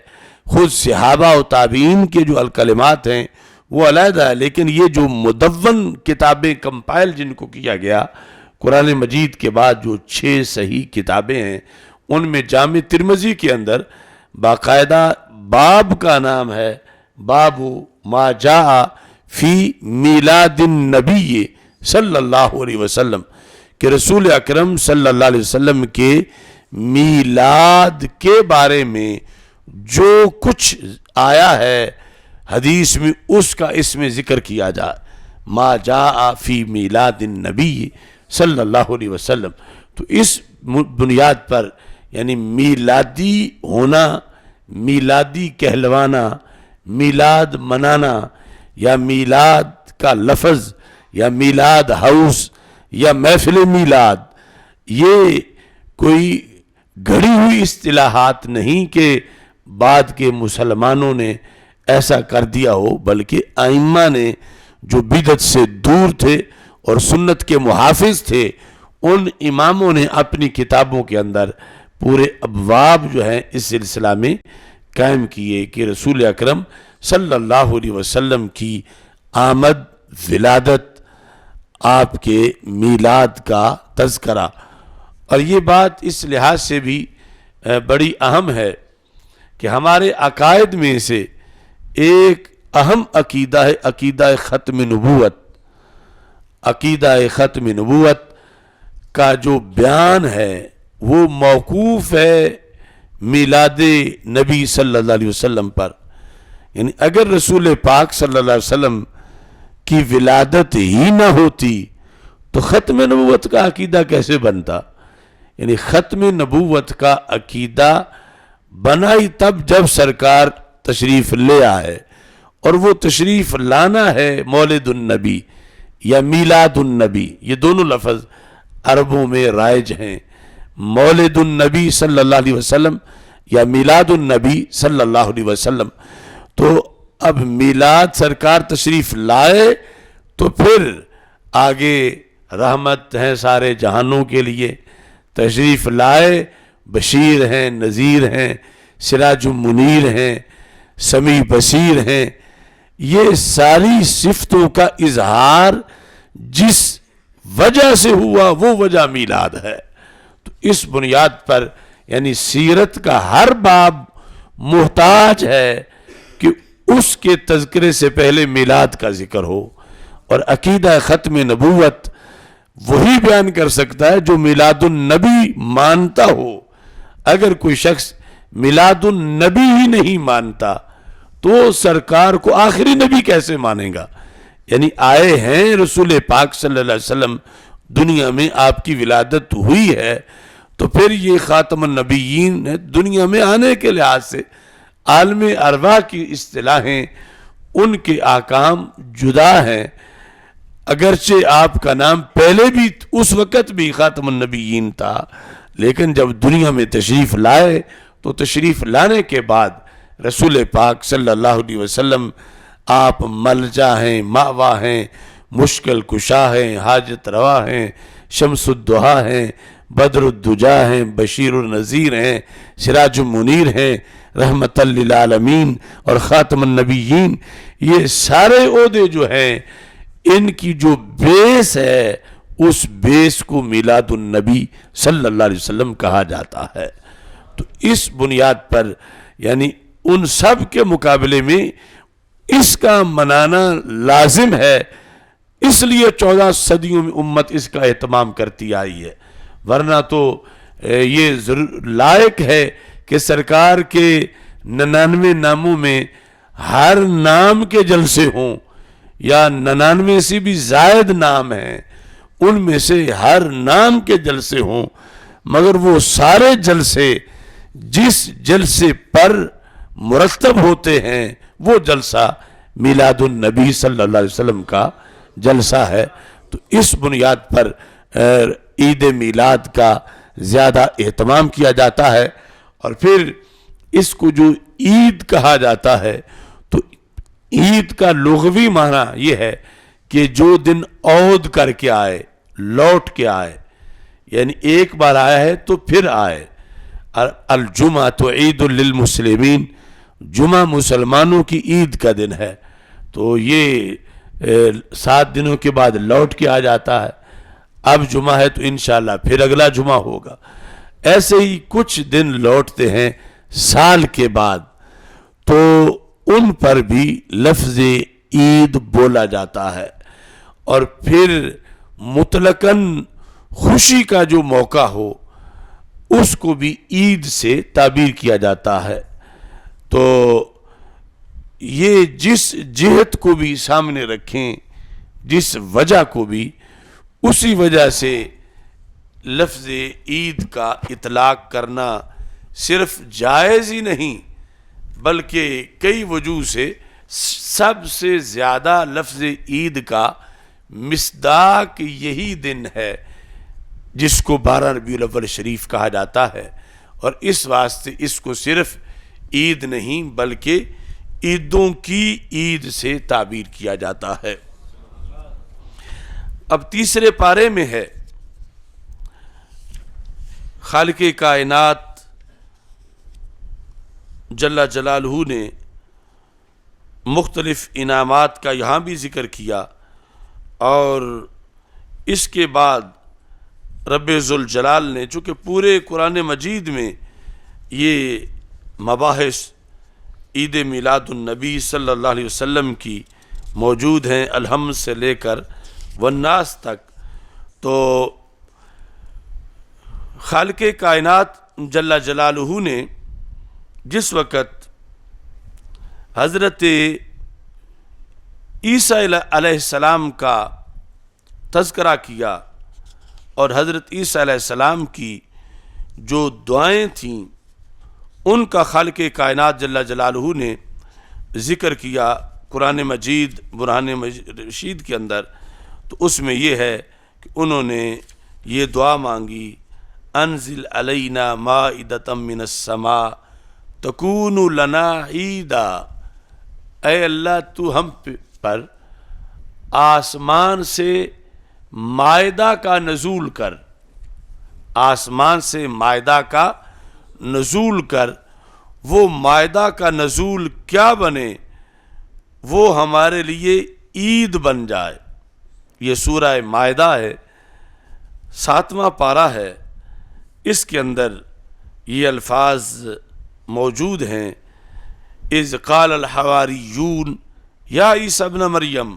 خود صحابہ و تابعین کے جو الکلمات ہیں وہ علیحدہ ہے، لیکن یہ جو مدون کتابیں کمپائل جن کو کیا گیا قرآن مجید کے بعد، جو 6 صحیح کتابیں ہیں، ان میں جامع ترمذی کے اندر باقاعدہ باب کا نام ہے باب ما جاء فی میلاد النبی صلی اللہ علیہ وسلم، کہ رسول اکرم صلی اللہ علیہ وسلم کے میلاد کے بارے میں جو کچھ آیا ہے حدیث میں اس کا اس میں ذکر کیا جائے، ما جاء فی میلاد النبی صلی اللہ علیہ وسلم۔ تو اس بنیاد پر یعنی میلادی ہونا، میلادی کہلوانا، میلاد منانا، یا میلاد کا لفظ یا میلاد ہاؤس یا محفل میلاد، یہ کوئی گھڑی ہوئی اصطلاحات نہیں کہ بعد کے مسلمانوں نے ایسا کر دیا ہو، بلکہ ائمہ نے جو بدعت سے دور تھے اور سنت کے محافظ تھے، ان اماموں نے اپنی کتابوں کے اندر پورے ابواب جو ہیں اس سلسلہ میں قائم کیے کہ رسول اکرم صلی اللہ علیہ وسلم کی آمد، ولادت، آپ کے میلاد کا تذکرہ۔ اور یہ بات اس لحاظ سے بھی بڑی اہم ہے کہ ہمارے عقائد میں سے ایک اہم عقیدہ ہے عقیدہ ختم نبوت۔ عقیدہ ختم نبوت کا جو بیان ہے وہ موقوف ہے میلاد نبی صلی اللہ علیہ وسلم پر، یعنی اگر رسول پاک صلی اللہ علیہ وسلم کی ولادت ہی نہ ہوتی تو ختم نبوت کا عقیدہ کیسے بنتا؟ یعنی ختم نبوت کا عقیدہ بنا ہی تب جب سرکار تشریف لے آئے، اور وہ تشریف لانا ہے مولد النبی یا میلاد النبی، یہ دونوں لفظ عربوں میں رائج ہیں، مولد النبی صلی اللہ علیہ وسلم یا میلاد النبی صلی اللہ علیہ وسلم۔ تو اب میلاد سرکار تشریف لائے تو پھر آگے رحمت ہیں سارے جہانوں کے لیے، تشریف لائے، بشیر ہیں، نذیر ہیں، سراج منیر ہیں، سمیع بصیر ہیں، یہ ساری صفتوں کا اظہار جس وجہ سے ہوا وہ وجہ میلاد ہے۔ تو اس بنیاد پر یعنی سیرت کا ہر باب محتاج ہے کہ اس کے تذکرے سے پہلے میلاد کا ذکر ہو، اور عقیدہ ختم نبوت وہی بیان کر سکتا ہے جو میلاد النبی مانتا ہو۔ اگر کوئی شخص میلاد النبی ہی نہیں مانتا تو سرکار کو آخری نبی کیسے مانے گا؟ یعنی آئے ہیں رسول پاک صلی اللہ علیہ وسلم، دنیا میں آپ کی ولادت ہوئی ہے، تو پھر یہ خاتم النبیین ہے۔ دنیا میں آنے کے لحاظ سے عالم ارواح کی اصطلاحیں، ان کے احکام جدا ہیں، اگرچہ آپ کا نام پہلے بھی اس وقت بھی خاتم النبیین تھا، لیکن جب دنیا میں تشریف لائے تو تشریف لانے کے بعد رسول پاک صلی اللہ علیہ وسلم آپ ملجا ہیں، مأوا ہیں، مشکل کشا ہیں، حاجت روا ہیں، شمس الدحا ہیں، بدر الدجا ہیں، بشیر النذیر ہیں، سراج منیر ہیں، رحمت للعالمین اور خاتم النبیین۔ یہ سارے عہدے جو ہیں ان کی جو بیس ہے اس بیس کو میلاد النبی صلی اللہ علیہ وسلم کہا جاتا ہے۔ تو اس بنیاد پر یعنی ان سب کے مقابلے میں اس کا منانا لازم ہے، اس لیے 14 صدیوں میں امت اس کا اہتمام کرتی آئی ہے، ورنہ تو یہ ضرور لائق ہے کہ سرکار کے 99 ناموں میں ہر نام کے جلسے ہوں، یا 99 سے بھی زائد نام ہیں ان میں سے ہر نام کے جلسے ہوں، مگر وہ سارے جلسے جس جلسے پر مرتب ہوتے ہیں وہ جلسہ میلاد النبی صلی اللہ علیہ وسلم کا جلسہ ہے، تو اس بنیاد پر عید میلاد کا زیادہ اہتمام کیا جاتا ہے۔ اور پھر اس کو جو عید کہا جاتا ہے، تو عید کا لغوی معنی یہ ہے کہ جو دن عود کر کے آئے، لوٹ کے آئے، یعنی ایک بار آیا ہے تو پھر آئے۔ الجمعہ تو عید للمسلمین، جمعہ مسلمانوں کی عید کا دن ہے، تو یہ 7 دنوں کے بعد لوٹ کے آ جاتا ہے۔ اب جمعہ ہے تو انشاءاللہ پھر اگلا جمعہ ہوگا۔ ایسے ہی کچھ دن لوٹتے ہیں سال کے بعد، تو ان پر بھی لفظ عید بولا جاتا ہے۔ اور پھر مطلقاً خوشی کا جو موقع ہو اس کو بھی عید سے تعبیر کیا جاتا ہے۔ تو یہ جس جہت کو بھی سامنے رکھیں، جس وجہ کو بھی، اسی وجہ سے لفظ عید کا اطلاق کرنا صرف جائز ہی نہیں بلکہ کئی وجوہ سے سب سے زیادہ لفظ عید کا مصداق یہی دن ہے جس کو 12 ربیع الاول شریف کہا جاتا ہے، اور اس واسطے اس کو صرف عید نہیں بلکہ عیدوں کی عید سے تعبیر کیا جاتا ہے۔ اب تیسرے پارے میں ہے خالق کائنات جل جلالہ نے مختلف انعامات کا یہاں بھی ذکر کیا، اور اس کے بعد رب ذوالجلال نے، چونکہ پورے قرآن مجید میں یہ مباحث عید میلاد النبی صلی اللہ علیہ وسلم کی موجود ہیں، الحمد سے لے کر والناس تک، تو خالق کائنات جل جلالہ نے جس وقت حضرت عیسیٰ علیہ السلام کا تذکرہ کیا اور حضرت عیسیٰ علیہ السلام کی جو دعائیں تھیں ان کا خالق کائنات جل جلالہ نے ذکر کیا قرآن مجید برہان رشید کے اندر، تو اس میں یہ ہے کہ انہوں نے یہ دعا مانگی، انزل علینا مائدۃ من السماء تکون لنا عیدا، اے اللہ تو ہم پر آسمان سے مائدہ کا نزول کر، آسمان سے مائدہ کا نزول کر، وہ مائدہ کا نزول کیا بنے، وہ ہمارے لیے عید بن جائے۔ یہ سورہ مائدہ ہے، 7واں پارہ ہے، اس کے اندر یہ الفاظ موجود ہیں، اذ قال الحواریون یا عیسی ابن مریم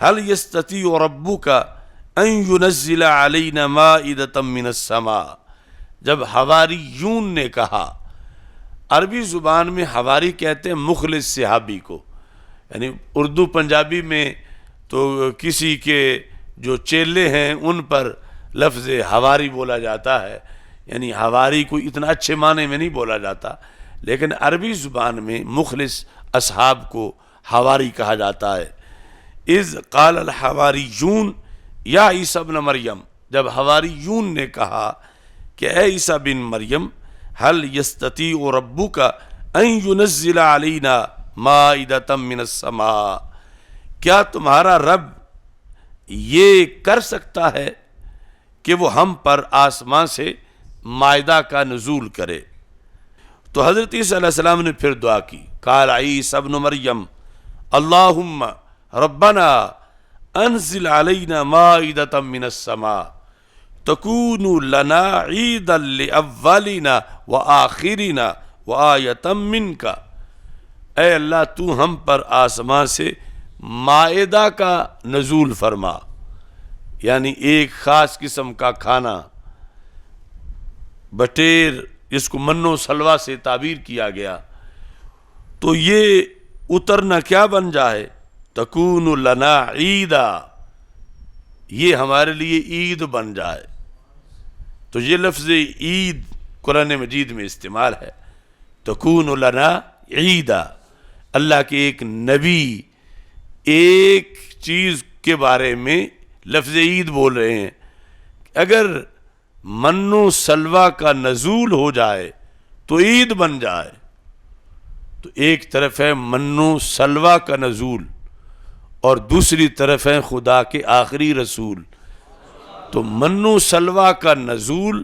هل یستطیع ربک ان ینزل علینا مائدۃ من السماء، جب حواریون نے کہا، عربی زبان میں حواری کہتے ہیں مخلص صحابی کو، یعنی اردو پنجابی میں تو کسی کے جو چیلے ہیں ان پر لفظ حواری بولا جاتا ہے، یعنی حواری کو اتنا اچھے معنی میں نہیں بولا جاتا، لیکن عربی زبان میں مخلص اصحاب کو حواری کہا جاتا ہے۔ اذ قال الحواریون یا عیسی ابن مریم، جب حواریون نے کہا کہ اے عیسیٰ بن مریم، هل یستطیع ربک ان ینزل علینا مائدۃ من السماء، کیا تمہارا رب یہ کر سکتا ہے کہ وہ ہم پر آسمان سے مائدہ کا نزول کرے؟ تو حضرت عیسیٰ علیہ السلام نے پھر دعا کی، قال عیسی ابن مریم اللہم ربنا انزل علینا مائدۃ من السماء تکون لنا عیدا لاولنا وآخرنا وآیۃ منک، اے اللہ تو ہم پر آسمان سے مائدہ کا نزول فرما، یعنی ایک خاص قسم کا کھانا، بٹیر جس کو من و سلوہ سے تعبیر کیا گیا، تو یہ اترنا کیا بن جائے، تکون لنا عیدا، یہ ہمارے لیے عید بن جائے۔ تو یہ لفظ عید قرآن مجید میں استعمال ہے، تکون لنا عیدا، اللہ کے ایک نبی ایک چیز کے بارے میں لفظ عید بول رہے ہیں. اگر من و سلوہ کا نزول ہو جائے تو عید بن جائے. تو ایک طرف ہے من و سلوہ کا نزول اور دوسری طرف ہے خدا کے آخری رسول. تو من و سلوہ کا نزول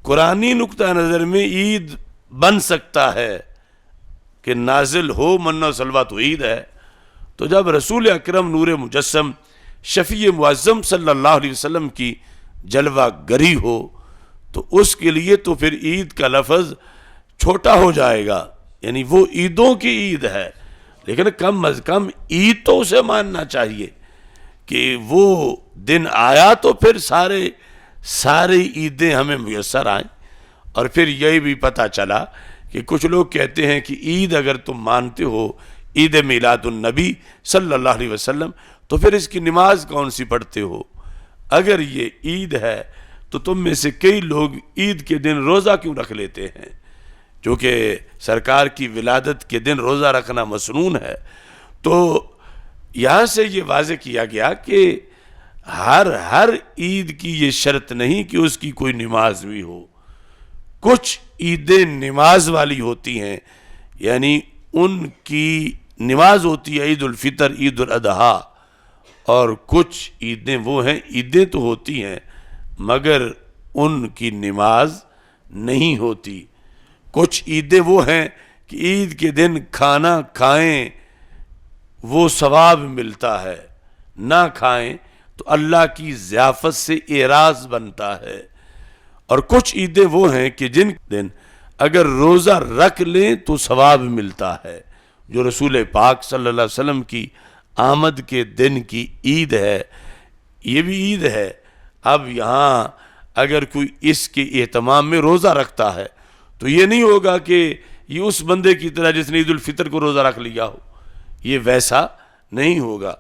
قرآنی نقطہ نظر میں عید بن سکتا ہے کہ نازل ہو من و سلوہ تو عید ہے. تو جب رسول اکرم نور مجسم شفیع معظم صلی اللہ علیہ وسلم کی جلوہ گری ہو تو اس کے لیے تو پھر عید کا لفظ چھوٹا ہو جائے گا، یعنی وہ عیدوں کی عید ہے. لیکن کم از کم عید تو اسے ماننا چاہیے کہ وہ دن آیا تو پھر سارے عیدیں ہمیں میسر آئیں. اور پھر یہ بھی پتہ چلا کہ کچھ لوگ کہتے ہیں کہ عید اگر تم مانتے ہو عید میلاد النبی صلی اللہ علیہ وسلم تو پھر اس کی نماز کون سی پڑھتے ہو؟ اگر یہ عید ہے تو تم میں سے کئی لوگ عید کے دن روزہ کیوں رکھ لیتے ہیں؟ جو کہ سرکار کی ولادت کے دن روزہ رکھنا مسنون ہے. تو یہاں سے یہ واضح کیا گیا کہ ہر عید کی یہ شرط نہیں کہ اس کی کوئی نماز بھی ہو. کچھ عیدیں نماز والی ہوتی ہیں، یعنی ان کی نماز ہوتی ہے عید الفطر، عید الاضحیٰ. اور کچھ عیدیں وہ ہیں، عیدیں تو ہوتی ہیں مگر ان کی نماز نہیں ہوتی. کچھ عیدیں وہ ہیں کہ عید کے دن کھانا کھائیں وہ ثواب ملتا ہے، نہ کھائیں تو اللہ کی ضیافت سے اعراض بنتا ہے. اور کچھ عیدیں وہ ہیں کہ جن دن اگر روزہ رکھ لیں تو ثواب ملتا ہے، جو رسول پاک صلی اللہ علیہ وسلم کی آمد کے دن کی عید ہے. یہ بھی عید ہے. اب یہاں اگر کوئی اس کے اہتمام میں روزہ رکھتا ہے تو یہ نہیں ہوگا کہ یہ اس بندے کی طرح جس نے عید الفطر کو روزہ رکھ لیا ہو، یہ ویسا نہیں ہوگا.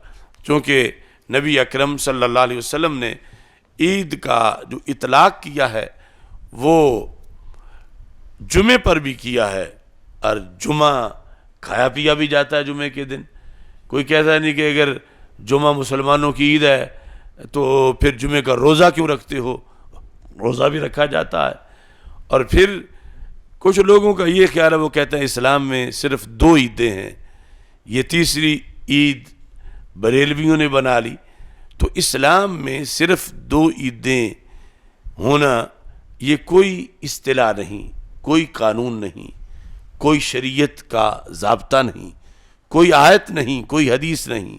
چونکہ نبی اکرم صلی اللہ علیہ وسلم نے عید کا جو اطلاق کیا ہے وہ جمعے پر بھی کیا ہے، اور جمعہ کھایا پیا بھی جاتا ہے جمعے کے دن. کوئی کہتا نہیں کہ اگر جمعہ مسلمانوں کی عید ہے تو پھر جمعے کا روزہ کیوں رکھتے ہو؟ روزہ بھی رکھا جاتا ہے. اور پھر کچھ لوگوں کا یہ خیال ہے، وہ کہتے ہیں اسلام میں صرف 2 عیدیں ہیں، یہ تیسری عید بریلویوں نے بنا لی. تو اسلام میں صرف 2 عیدیں ہونا یہ کوئی اصطلاح نہیں، کوئی قانون نہیں، کوئی شریعت کا ضابطہ نہیں، کوئی آیت نہیں، کوئی حدیث نہیں،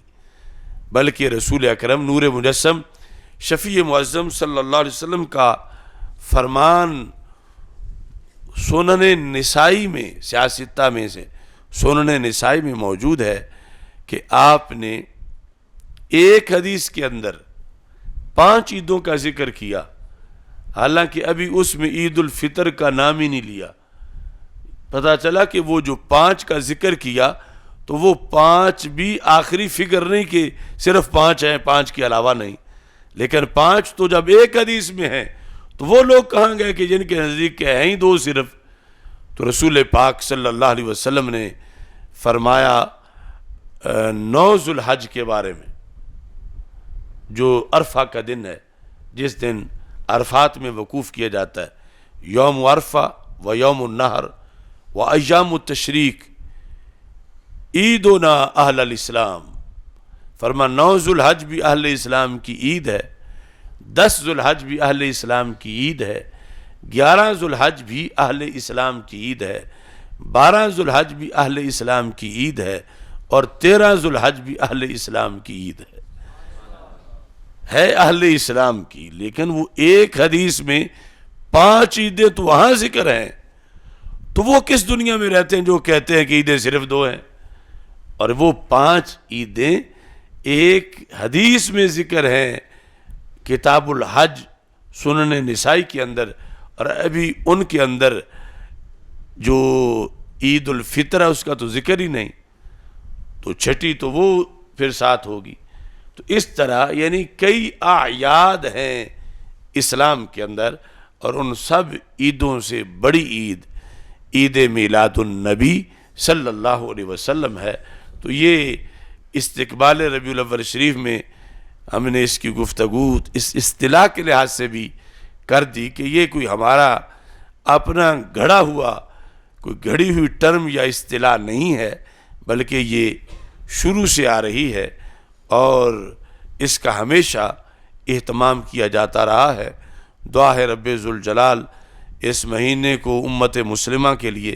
بلکہ رسول اکرم نور مجسم شفیع معظم صلی اللہ علیہ وسلم کا فرمان سنن نسائی میں، سیاستہ میں سے سنن نسائی میں موجود ہے کہ آپ نے ایک حدیث کے اندر 5 عیدوں کا ذکر کیا، حالانکہ ابھی اس میں عید الفطر کا نام ہی نہیں لیا. پتہ چلا کہ وہ جو 5 کا ذکر کیا تو وہ 5 بھی آخری فگر نہیں کہ صرف 5 ہیں، 5 کے علاوہ نہیں، لیکن 5 تو جب ایک حدیث میں ہیں تو وہ لوگ کہاں گئے کہ جن کے نزدیک کے ہیں ہی 2 صرف. تو رسول پاک صلی اللہ علیہ وسلم نے فرمایا 9 ذو الحج کے بارے میں، جو عرفہ کا دن ہے، جس دن عرفات میں وقوف کیا جاتا ہے، یوم عرفہ و یوم النحر و ایام التشریق عیدنا اہل الاسلام. فرما 9 ذو الحج بھی اہل اسلام کی عید ہے، 10 ذو الحج بھی اہل اسلام کی عید ہے، 11 ذو الحج بھی اہل اسلام کی عید ہے، 12 ذو الحج بھی اہل اسلام کی عید ہے، اور 13 ذو الحج بھی اہل اسلام کی عید ہے اہل اسلام کی. لیکن وہ ایک حدیث میں 5 عیدیں تو وہاں ذکر ہیں، تو وہ کس دنیا میں رہتے ہیں جو کہتے ہیں کہ عیدیں صرف 2 ہیں؟ اور وہ 5 عیدیں ایک حدیث میں ذکر ہیں کتاب الحج سنن نسائی کے اندر، اور ابھی ان کے اندر جو عید الفطر ہے اس کا تو ذکر ہی نہیں، تو چھٹی تو وہ پھر ساتھ ہوگی. تو اس طرح یعنی کئی اعیاد ہیں اسلام کے اندر، اور ان سب عیدوں سے بڑی عید عید میلاد النبی صلی اللہ علیہ وسلم ہے. تو یہ استقبال ربیع الاول شریف میں ہم نے اس کی گفتگو اس اصطلاح کے لحاظ سے بھی کر دی کہ یہ کوئی ہمارا اپنا گھڑا ہوا کوئی گھڑی ہوئی ٹرم یا اصطلاح نہیں ہے، بلکہ یہ شروع سے آ رہی ہے اور اس کا ہمیشہ اہتمام کیا جاتا رہا ہے۔ دعا ہے رب ذوالجلال اس مہینے کو امت مسلمہ کے لیے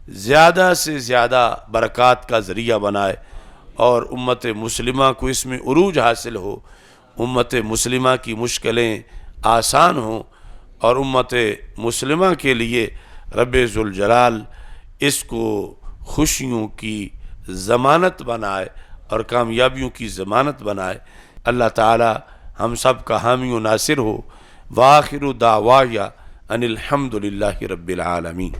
زیادہ سے زیادہ برکات کا ذریعہ بنائے اور امت مسلمہ کو اس میں عروج حاصل ہو، امت مسلمہ کی مشکلیں آسان ہوں اور امت مسلمہ کے لیے رب ذوالجلال اس کو خوشیوں کی ضمانت بنائے اور کامیابیوں کی ضمانت بنائے۔ اللہ تعالی ہم سب کا حامی و ناصر ہو۔ وآخر دعوایا ان الحمد للہ رب العالمین۔